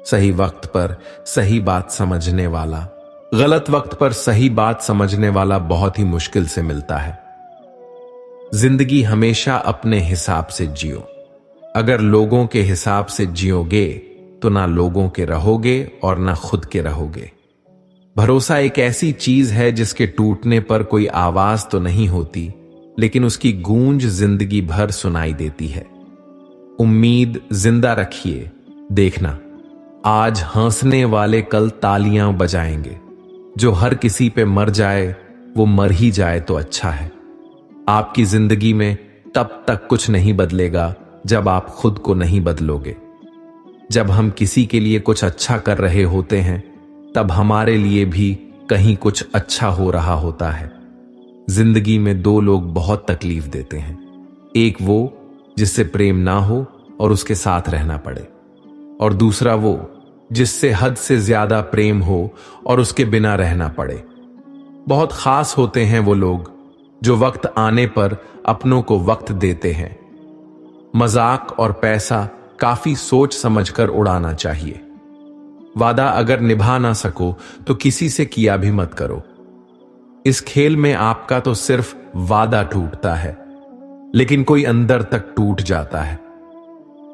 सही वक्त पर सही बात समझने वाला, गलत वक्त पर सही बात समझने वाला बहुत ही मुश्किल से मिलता है। जिंदगी हमेशा अपने हिसाब से जियो। अगर लोगों के हिसाब से जियोगे तो ना लोगों के रहोगे और ना खुद के रहोगे। भरोसा एक ऐसी चीज है जिसके टूटने पर कोई आवाज तो नहीं होती, लेकिन उसकी गूंज जिंदगी भर सुनाई देती है। उम्मीद जिंदा रखिए, देखना आज हंसने वाले कल तालियां बजाएंगे। जो हर किसी पे मर जाए वो मर ही जाए तो अच्छा है। आपकी जिंदगी में तब तक कुछ नहीं बदलेगा जब आप खुद को नहीं बदलोगे। जब हम किसी के लिए कुछ अच्छा कर रहे होते हैं तब हमारे लिए भी कहीं कुछ अच्छा हो रहा होता है। जिंदगी में दो लोग बहुत तकलीफ देते हैं, एक वो जिससे प्रेम ना हो और उसके साथ रहना पड़े, और दूसरा वो जिससे हद से ज्यादा प्रेम हो और उसके बिना रहना पड़े। बहुत खास होते हैं वो लोग जो वक्त आने पर अपनों को वक्त देते हैं। मजाक और पैसा काफी सोच समझकर उड़ाना चाहिए। वादा अगर निभा ना सको तो किसी से किया भी मत करो। इस खेल में आपका तो सिर्फ वादा टूटता है, लेकिन कोई अंदर तक टूट जाता है।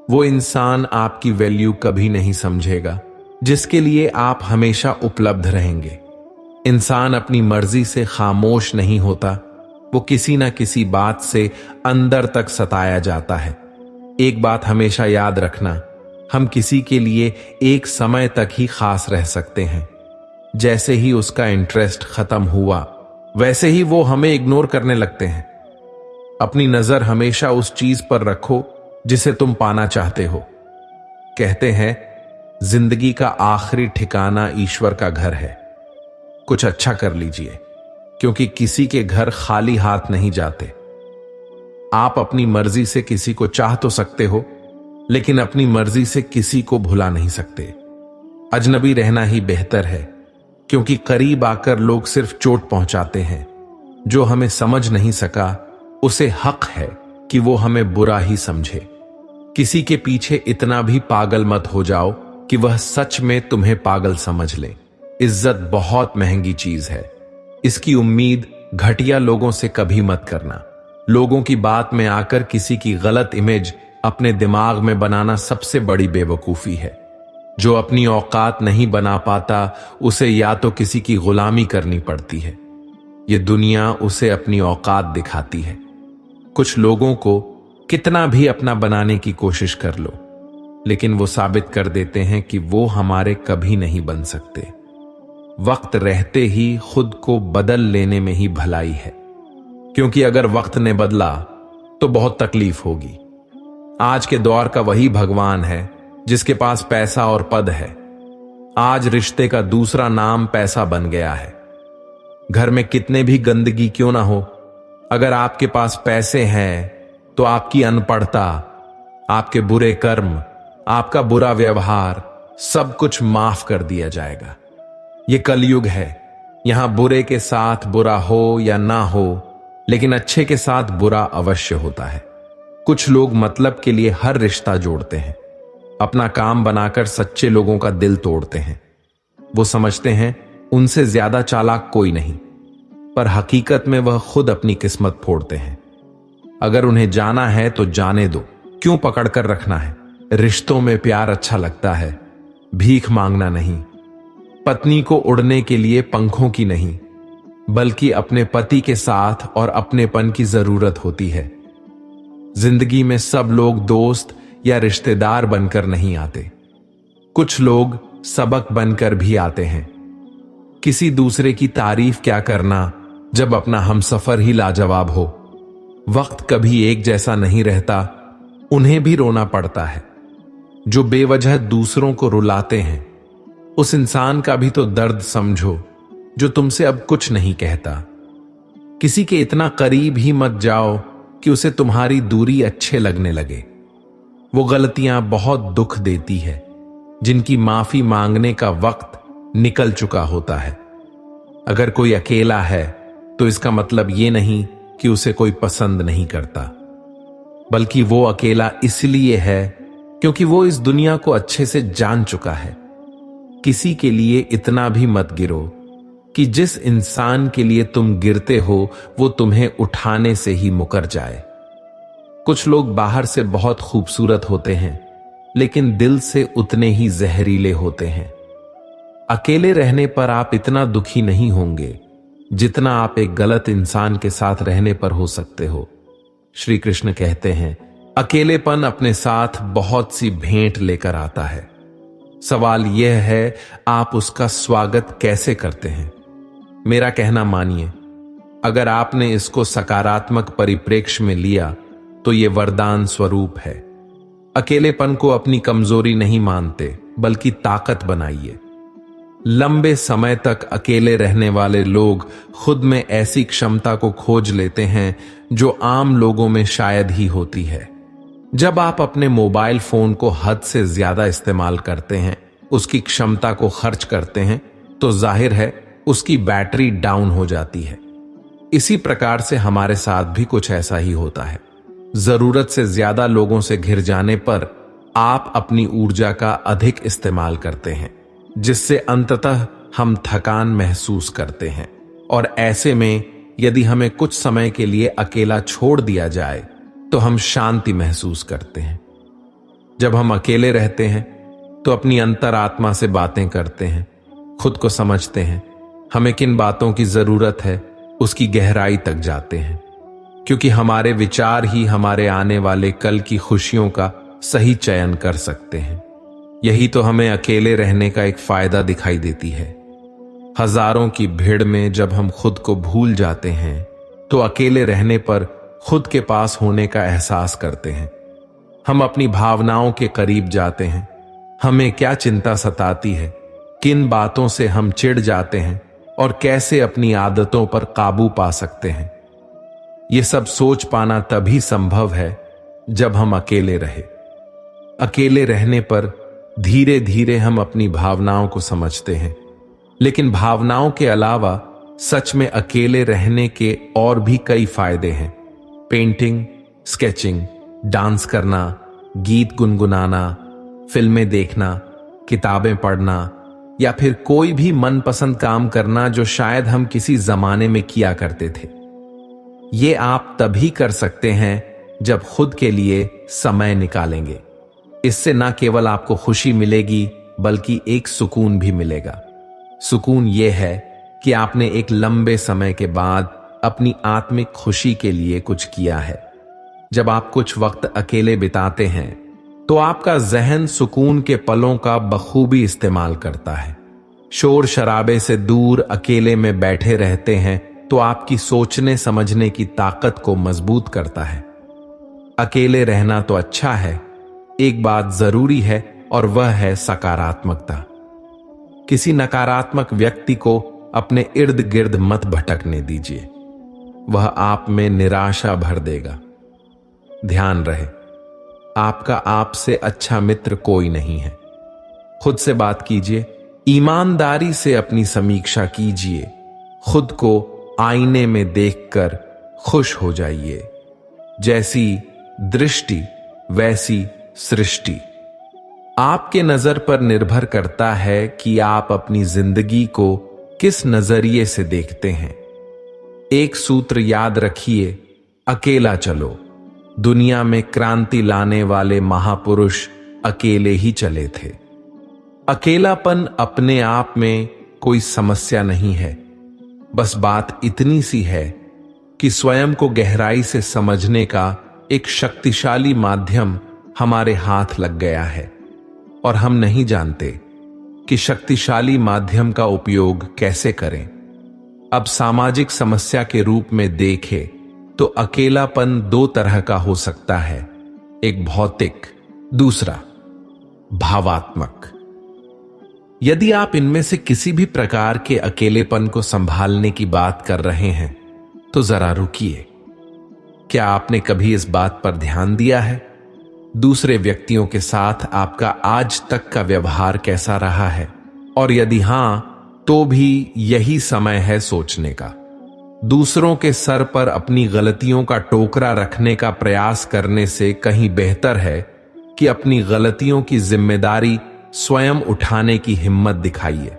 वो इंसान आपकी वैल्यू कभी नहीं समझेगा जिसके लिए आप हमेशा उपलब्ध रहेंगे। इंसान अपनी मर्जी से खामोश नहीं होता, वो किसी ना किसी बात से अंदर तक सताया जाता है। एक बात हमेशा याद रखना, हम किसी के लिए एक समय तक ही खास रह सकते हैं। जैसे ही उसका इंटरेस्ट खत्म हुआ वैसे ही वो हमें इग्नोर करने लगते हैं। अपनी नजर हमेशा उस चीज पर रखो जिसे तुम पाना चाहते हो। कहते हैं जिंदगी का आखिरी ठिकाना ईश्वर का घर है। कुछ अच्छा कर लीजिए, क्योंकि किसी के घर खाली हाथ नहीं जाते। आप अपनी मर्जी से किसी को चाह तो सकते हो, लेकिन अपनी मर्जी से किसी को भुला नहीं सकते। अजनबी रहना ही बेहतर है, क्योंकि करीब आकर लोग सिर्फ चोट पहुंचाते हैं। जो हमें समझ नहीं सका उसे हक है कि वो हमें बुरा ही समझे। किसी के पीछे इतना भी पागल मत हो जाओ कि वह सच में तुम्हें पागल समझ ले। इज्जत बहुत महंगी चीज है, इसकी उम्मीद घटिया लोगों से कभी मत करना। लोगों की बात में आकर किसी की गलत इमेज अपने दिमाग में बनाना सबसे बड़ी बेवकूफी है। जो अपनी औकात नहीं बना पाता उसे या तो किसी की गुलामी करनी पड़ती है, ये दुनिया उसे अपनी औकात दिखाती है। कुछ लोगों को कितना भी अपना बनाने की कोशिश कर लो, लेकिन वो साबित कर देते हैं कि वो हमारे कभी नहीं बन सकते। वक्त रहते ही खुद को बदल लेने में ही भलाई है, क्योंकि अगर वक्त ने बदला तो बहुत तकलीफ होगी। आज के दौर का वही भगवान है जिसके पास पैसा और पद है। आज रिश्ते का दूसरा नाम पैसा बन गया है। घर में कितने भी गंदगी क्यों ना हो, अगर आपके पास पैसे हैं तो आपकी अनपढ़ता, आपके बुरे कर्म, आपका बुरा व्यवहार, सब कुछ माफ कर दिया जाएगा। यह कलयुग है, यहां बुरे के साथ बुरा हो या ना हो, लेकिन अच्छे के साथ बुरा अवश्य होता है। कुछ लोग मतलब के लिए हर रिश्ता जोड़ते हैं, अपना काम बनाकर सच्चे लोगों का दिल तोड़ते हैं। वो समझते हैं उनसे ज्यादा चालाक कोई नहीं, पर हकीकत में वह खुद अपनी किस्मत फोड़ते हैं। अगर उन्हें जाना है तो जाने दो, क्यों पकड़ कर रखना है। रिश्तों में प्यार अच्छा लगता है, भीख मांगना नहीं। पत्नी को उड़ने के लिए पंखों की नहीं, बल्कि अपने पति के साथ और अपनेपन की जरूरत होती है। जिंदगी में सब लोग दोस्त या रिश्तेदार बनकर नहीं आते। कुछ लोग सबक बनकर भी आते हैं। किसी दूसरे की तारीफ क्या करना जब अपना हमसफर ही लाजवाब हो। वक्त कभी एक जैसा नहीं रहता, उन्हें भी रोना पड़ता है। जो बेवजह दूसरों को रुलाते हैं, उस इंसान का भी तो दर्द समझो जो तुमसे अब कुछ नहीं कहता। किसी के इतना करीब ही मत जाओ कि उसे तुम्हारी दूरी अच्छे लगने लगे। वो गलतियां बहुत दुख देती है जिनकी माफी मांगने का वक्त निकल चुका होता है। अगर कोई अकेला है तो इसका मतलब ये नहीं कि उसे कोई पसंद नहीं करता, बल्कि वो अकेला इसलिए है क्योंकि वो इस दुनिया को अच्छे से जान चुका है। किसी के लिए इतना भी मत गिरो कि जिस इंसान के लिए तुम गिरते हो वो तुम्हें उठाने से ही मुकर जाए। कुछ लोग बाहर से बहुत खूबसूरत होते हैं, लेकिन दिल से उतने ही जहरीले होते हैं। अकेले रहने पर आप इतना दुखी नहीं होंगे जितना आप एक गलत इंसान के साथ रहने पर हो सकते हो। श्री कृष्ण कहते हैं, अकेलेपन अपने साथ बहुत सी भेंट लेकर आता है। सवाल यह है, आप उसका स्वागत कैसे करते हैं। मेरा कहना मानिए, अगर आपने इसको सकारात्मक परिप्रेक्ष्य में लिया तो यह वरदान स्वरूप है। अकेलेपन को अपनी कमजोरी नहीं मानते, बल्कि ताकत बनाइए। लंबे समय तक अकेले रहने वाले लोग खुद में ऐसी क्षमता को खोज लेते हैं जो आम लोगों में शायद ही होती है। जब आप अपने मोबाइल फोन को हद से ज्यादा इस्तेमाल करते हैं, उसकी क्षमता को खर्च करते हैं, तो जाहिर है उसकी बैटरी डाउन हो जाती है। इसी प्रकार से हमारे साथ भी कुछ ऐसा ही होता है। जरूरत से ज्यादा लोगों से घिर जाने पर आप अपनी ऊर्जा का अधिक इस्तेमाल करते हैं, जिससे अंततः हम थकान महसूस करते हैं। और ऐसे में यदि हमें कुछ समय के लिए अकेला छोड़ दिया जाए तो हम शांति महसूस करते हैं। जब हम अकेले रहते हैं तो अपनी अंतरात्मा से बातें करते हैं, खुद को समझते हैं। हमें किन बातों की जरूरत है उसकी गहराई तक जाते हैं, क्योंकि हमारे विचार ही हमारे आने वाले कल की खुशियों का सही चयन कर सकते हैं। यही तो हमें अकेले रहने का एक फायदा दिखाई देती है। हजारों की भीड़ में जब हम खुद को भूल जाते हैं तो अकेले रहने पर खुद के पास होने का एहसास करते हैं। हम अपनी भावनाओं के करीब जाते हैं। हमें क्या चिंता सताती है, किन बातों से हम चिढ़ जाते हैं और कैसे अपनी आदतों पर काबू पा सकते हैं। यह सब सोच पाना तभी संभव है जब हम अकेले रहे। अकेले रहने पर धीरे धीरे हम अपनी भावनाओं को समझते हैं, लेकिन भावनाओं के अलावा सच में अकेले रहने के और भी कई फायदे हैं। पेंटिंग, स्केचिंग, डांस करना, गीत गुनगुनाना, फिल्में देखना, किताबें पढ़ना या फिर कोई भी मनपसंद काम करना जो शायद हम किसी जमाने में किया करते थे। ये आप तभी कर सकते हैं जब खुद के लिए समय निकालेंगे। इससे न केवल आपको खुशी मिलेगी बल्कि एक सुकून भी मिलेगा। सुकून यह है कि आपने एक लंबे समय के बाद अपनी आत्मिक खुशी के लिए कुछ किया है। जब आप कुछ वक्त अकेले बिताते हैं तो आपका जहन सुकून के पलों का बखूबी इस्तेमाल करता है। शोर शराबे से दूर अकेले में बैठे रहते हैं तो आपकी सोचने समझने की ताकत को मजबूत करता है। अकेले रहना तो अच्छा है, एक बात जरूरी है और वह है सकारात्मकता। किसी नकारात्मक व्यक्ति को अपने इर्द गिर्द मत भटकने दीजिए, वह आप में निराशा भर देगा। ध्यान रहे, आपका आपसे अच्छा मित्र कोई नहीं है। खुद से बात कीजिए, ईमानदारी से अपनी समीक्षा कीजिए, खुद को आईने में देखकर खुश हो जाइए। जैसी दृष्टि वैसी सृष्टि। आपके नजर पर निर्भर करता है कि आप अपनी जिंदगी को किस नजरिए से देखते हैं। एक सूत्र याद रखिए, अकेला चलो। दुनिया में क्रांति लाने वाले महापुरुष अकेले ही चले थे। अकेलापन अपने आप में कोई समस्या नहीं है, बस बात इतनी सी है कि स्वयं को गहराई से समझने का एक शक्तिशाली माध्यम हमारे हाथ लग गया है और हम नहीं जानते कि शक्तिशाली माध्यम का उपयोग कैसे करें। अब सामाजिक समस्या के रूप में देखें तो अकेलापन दो तरह का हो सकता है, एक भौतिक, दूसरा भावात्मक। यदि आप इनमें से किसी भी प्रकार के अकेलेपन को संभालने की बात कर रहे हैं तो जरा रुकिए। क्या आपने कभी इस बात पर ध्यान दिया है दूसरे व्यक्तियों के साथ आपका आज तक का व्यवहार कैसा रहा है? और यदि हां, तो भी यही समय है सोचने का। दूसरों के सर पर अपनी गलतियों का टोकरा रखने का प्रयास करने से कहीं बेहतर है कि अपनी गलतियों की जिम्मेदारी स्वयं उठाने की हिम्मत दिखाइए।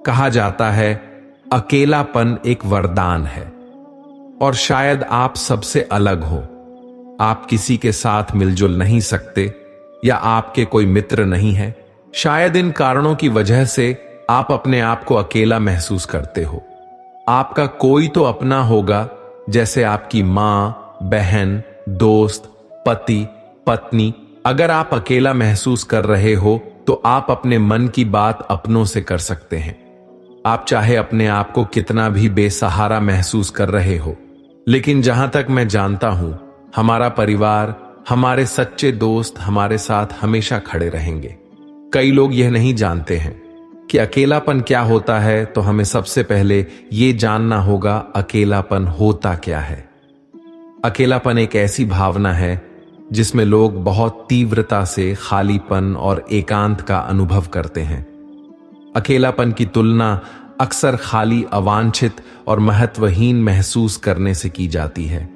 कहा जाता है अकेलापन एक वरदान है, और शायद आप सबसे अलग हो। आप किसी के साथ मिलजुल नहीं सकते या आपके कोई मित्र नहीं है। शायद इन कारणों की वजह से आप अपने आप को अकेला महसूस करते हो। आपका कोई तो अपना होगा, जैसे आपकी मां, बहन, दोस्त, पति, पत्नी। अगर आप अकेला महसूस कर रहे हो तो आप अपने मन की बात अपनों से कर सकते हैं। आप चाहे अपने आप को कितना भी बेसहारा महसूस कर रहे हो, लेकिन जहां तक मैं जानता हूं, हमारा परिवार, हमारे सच्चे दोस्त हमारे साथ हमेशा खड़े रहेंगे। कई लोग यह नहीं जानते हैं कि अकेलापन क्या होता है, तो हमें सबसे पहले यह जानना होगा अकेलापन होता क्या है। अकेलापन एक ऐसी भावना है जिसमें लोग बहुत तीव्रता से खालीपन और एकांत का अनुभव करते हैं। अकेलापन की तुलना अक्सर खाली, अवांछित और महत्वहीन महसूस करने से की जाती है।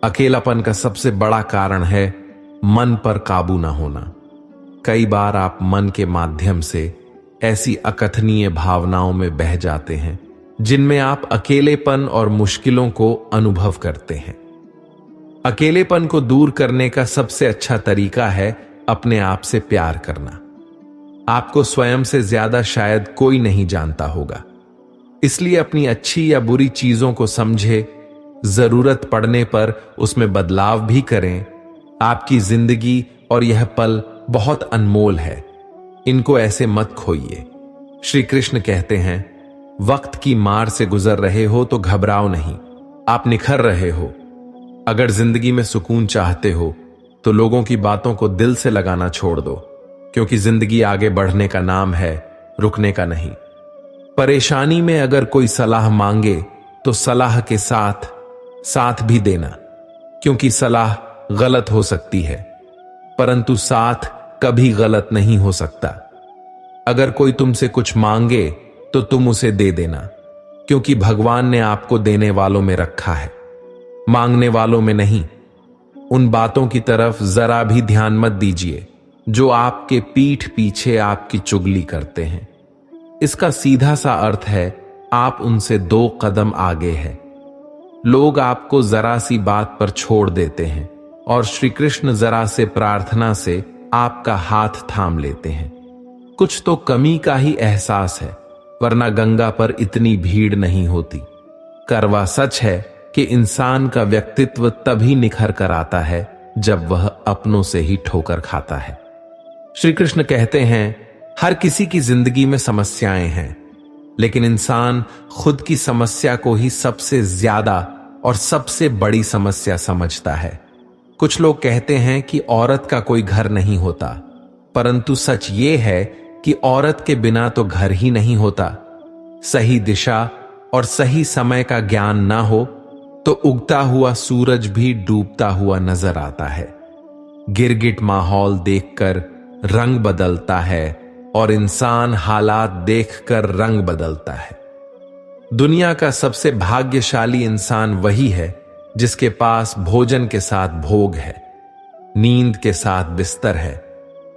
अकेलापन का सबसे बड़ा कारण है मन पर काबू न होना। कई बार आप मन के माध्यम से ऐसी अकथनीय भावनाओं में बह जाते हैं जिनमें आप अकेलेपन और मुश्किलों को अनुभव करते हैं। अकेलेपन को दूर करने का सबसे अच्छा तरीका है अपने आप से प्यार करना। आपको स्वयं से ज्यादा शायद कोई नहीं जानता होगा, इसलिए अपनी अच्छी या बुरी चीजों को समझे, जरूरत पड़ने पर उसमें बदलाव भी करें। आपकी जिंदगी और यह पल बहुत अनमोल है, इनको ऐसे मत खोइए। श्री कृष्ण कहते हैं, वक्त की मार से गुजर रहे हो तो घबराओ नहीं, आप निखर रहे हो। अगर जिंदगी में सुकून चाहते हो तो लोगों की बातों को दिल से लगाना छोड़ दो, क्योंकि जिंदगी आगे बढ़ने का नाम है, रुकने का नहीं। परेशानी में अगर कोई सलाह मांगे तो सलाह के साथ साथ भी देना, क्योंकि सलाह गलत हो सकती है परंतु साथ कभी गलत नहीं हो सकता। अगर कोई तुमसे कुछ मांगे तो तुम उसे दे देना, क्योंकि भगवान ने आपको देने वालों में रखा है, मांगने वालों में नहीं। उन बातों की तरफ जरा भी ध्यान मत दीजिए जो आपके पीठ पीछे आपकी चुगली करते हैं। इसका सीधा सा अर्थ है आप उनसे 2 कदम आगे हैं। लोग आपको जरा सी बात पर छोड़ देते हैं और श्री कृष्ण जरा से प्रार्थना से आपका हाथ थाम लेते हैं। कुछ तो कमी का ही एहसास है, वरना गंगा पर इतनी भीड़ नहीं होती। करवा सच है कि इंसान का व्यक्तित्व तभी निखर कर आता है जब वह अपनों से ही ठोकर खाता है। श्री कृष्ण कहते हैं, हर किसी की जिंदगी में समस्याएं हैं, लेकिन इंसान खुद की समस्या को ही सबसे ज्यादा और सबसे बड़ी समस्या समझता है। कुछ लोग कहते हैं कि औरत का कोई घर नहीं होता, परंतु सच ये है कि औरत के बिना तो घर ही नहीं होता। सही दिशा और सही समय का ज्ञान ना हो तो उगता हुआ सूरज भी डूबता हुआ नजर आता है। गिरगिट माहौल देखकर रंग बदलता है और इंसान हालात देखकर रंग बदलता है। दुनिया का सबसे भाग्यशाली इंसान वही है जिसके पास भोजन के साथ भोग है, नींद के साथ बिस्तर है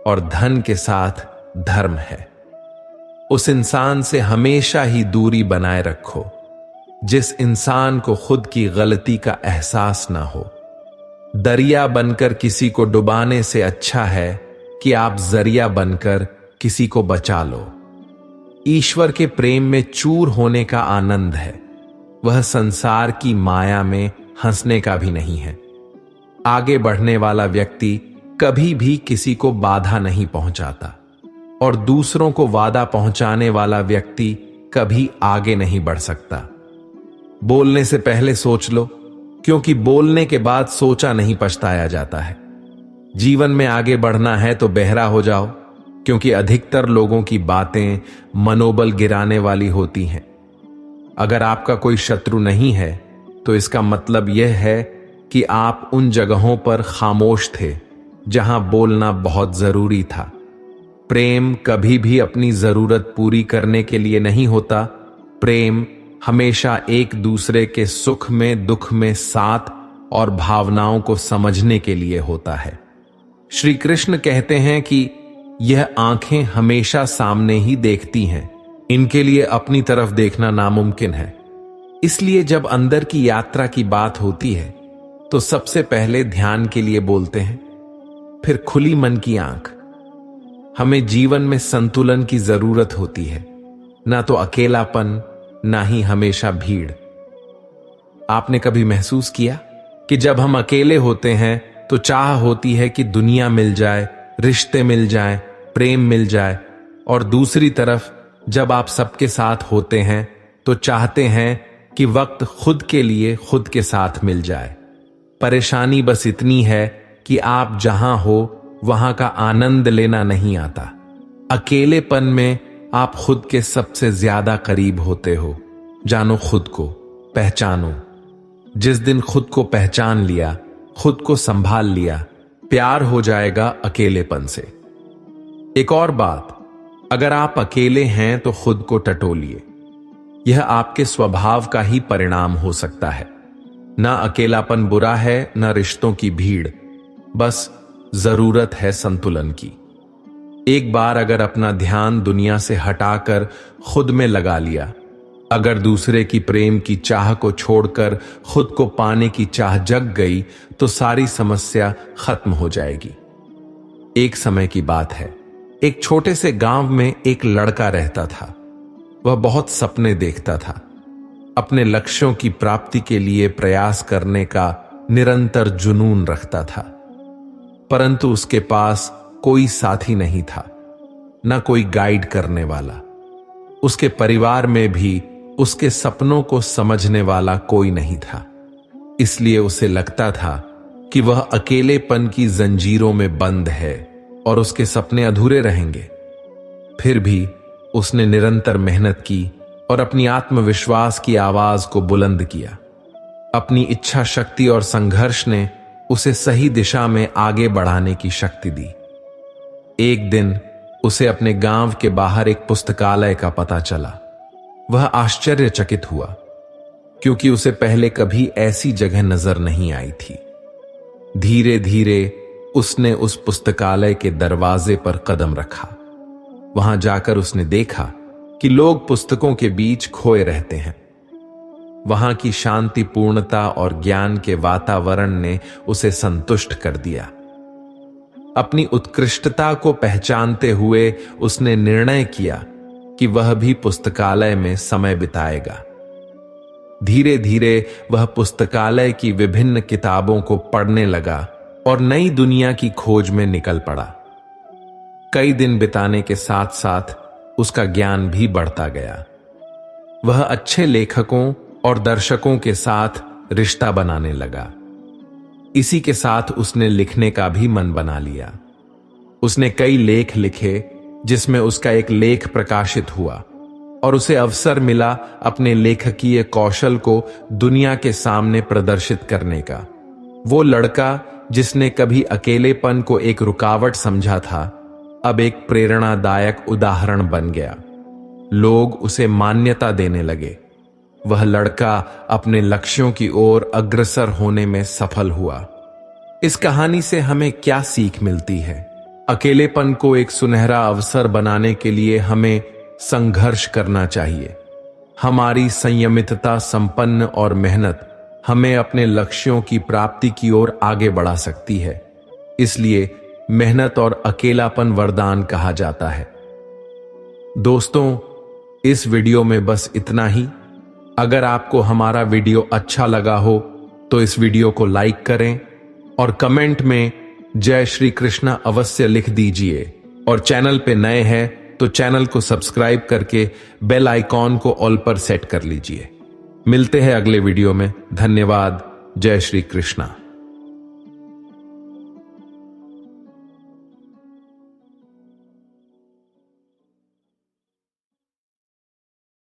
और धन के साथ धर्म है। उस इंसान से हमेशा ही दूरी बनाए रखो जिस इंसान को खुद की गलती का एहसास ना हो। दरिया बनकर किसी को डुबाने से अच्छा है कि आप जरिया बनकर किसी को बचा लो। ईश्वर के प्रेम में चूर होने का आनंद है, वह संसार की माया में हंसने का भी नहीं है। आगे बढ़ने वाला व्यक्ति कभी भी किसी को बाधा नहीं पहुंचाता और दूसरों को वादा पहुंचाने वाला व्यक्ति कभी आगे नहीं बढ़ सकता। बोलने से पहले सोच लो, क्योंकि बोलने के बाद सोचा नहीं पछताया जाता है। जीवन में आगे बढ़ना है तो बहरा हो जाओ, क्योंकि अधिकतर लोगों की बातें मनोबल गिराने वाली होती हैं। अगर आपका कोई शत्रु नहीं है तो इसका मतलब यह है कि आप उन जगहों पर खामोश थे जहां बोलना बहुत जरूरी था। प्रेम कभी भी अपनी जरूरत पूरी करने के लिए नहीं होता। प्रेम हमेशा एक दूसरे के सुख में दुख में साथ और भावनाओं को समझने के लिए होता है। श्री कृष्ण कहते हैं कि यह आंखें हमेशा सामने ही देखती हैं, इनके लिए अपनी तरफ देखना नामुमकिन है। इसलिए जब अंदर की यात्रा की बात होती है तो सबसे पहले ध्यान के लिए बोलते हैं, फिर खुली मन की आंख। हमें जीवन में संतुलन की जरूरत होती है, ना तो अकेलापन, ना ही हमेशा भीड़। आपने कभी महसूस किया कि जब हम अकेले होते हैं तो चाह होती है कि दुनिया मिल जाए, रिश्ते मिल जाएं, प्रेम मिल जाए, और दूसरी तरफ जब आप सबके साथ होते हैं तो चाहते हैं कि वक्त खुद के लिए खुद के साथ मिल जाए। परेशानी बस इतनी है कि आप जहां हो वहां का आनंद लेना नहीं आता। अकेलेपन में आप खुद के सबसे ज्यादा करीब होते हो। जानो खुद को, पहचानो। जिस दिन खुद को पहचान लिया, खुद को संभाल लिया, प्यार हो जाएगा अकेलेपन से। एक और बात, अगर आप अकेले हैं तो खुद को टटोलिए। यह आपके स्वभाव का ही परिणाम हो सकता है। ना अकेलापन बुरा है, ना रिश्तों की भीड़, बस जरूरत है संतुलन की। एक बार अगर अपना ध्यान दुनिया से हटाकर खुद में लगा लिया, अगर दूसरे की प्रेम की चाह को छोड़कर खुद को पाने की चाह जग गई तो सारी समस्या खत्म हो जाएगी। एक समय की बात है, एक छोटे से गांव में एक लड़का रहता था। वह बहुत सपने देखता था, अपने लक्ष्यों की प्राप्ति के लिए प्रयास करने का निरंतर जुनून रखता था, परंतु उसके पास कोई साथी नहीं था, न कोई गाइड करने वाला। उसके परिवार में भी उसके सपनों को समझने वाला कोई नहीं था। इसलिए उसे लगता था कि वह अकेलेपन की जंजीरों में बंद है और उसके सपने अधूरे रहेंगे। फिर भी उसने निरंतर मेहनत की और अपनी आत्मविश्वास की आवाज को बुलंद किया। अपनी इच्छा शक्ति और संघर्ष ने उसे सही दिशा में आगे बढ़ाने की शक्ति दी। एक दिन उसे अपने गांव के बाहर एक पुस्तकालय का पता चला। वह आश्चर्यचकित हुआ, क्योंकि उसे पहले कभी ऐसी जगह नजर नहीं आई थी। धीरे धीरे उसने उस पुस्तकालय के दरवाजे पर कदम रखा। वहां जाकर उसने देखा कि लोग पुस्तकों के बीच खोए रहते हैं। वहां की शांतिपूर्णता और ज्ञान के वातावरण ने उसे संतुष्ट कर दिया। अपनी उत्कृष्टता को पहचानते हुए उसने निर्णय किया कि वह भी पुस्तकालय में समय बिताएगा। धीरे धीरे वह पुस्तकालय की विभिन्न किताबों को पढ़ने लगा और नई दुनिया की खोज में निकल पड़ा। कई दिन बिताने के साथ साथ उसका ज्ञान भी बढ़ता गया। वह अच्छे लेखकों और दर्शकों के साथ रिश्ता बनाने लगा। इसी के साथ उसने लिखने का भी मन बना लिया। उसने कई लेख लिखे, जिसमें उसका एक लेख प्रकाशित हुआ और उसे अवसर मिला अपने लेखकीय कौशल को दुनिया के सामने प्रदर्शित करने का। वो लड़का जिसने कभी अकेलेपन को एक रुकावट समझा था, अब एक प्रेरणादायक उदाहरण बन गया। लोग उसे मान्यता देने लगे। वह लड़का अपने लक्ष्यों की ओर अग्रसर होने में सफल हुआ। इस कहानी से हमें क्या सीख मिलती है? अकेलेपन को एक सुनहरा अवसर बनाने के लिए हमें संघर्ष करना चाहिए। हमारी संयमितता, संपन्न और मेहनत हमें अपने लक्ष्यों की प्राप्ति की ओर आगे बढ़ा सकती है। इसलिए मेहनत और अकेलापन वरदान कहा जाता है। दोस्तों, इस वीडियो में बस इतना ही। अगर आपको हमारा वीडियो अच्छा लगा हो तो इस वीडियो को लाइक करें और कमेंट में जय श्री कृष्णा अवश्य लिख दीजिए। और चैनल पे नए हैं तो चैनल को सब्सक्राइब करके बेल आइकॉन को ऑल पर सेट कर लीजिए। मिलते हैं अगले वीडियो में। धन्यवाद। जय श्री कृष्णा।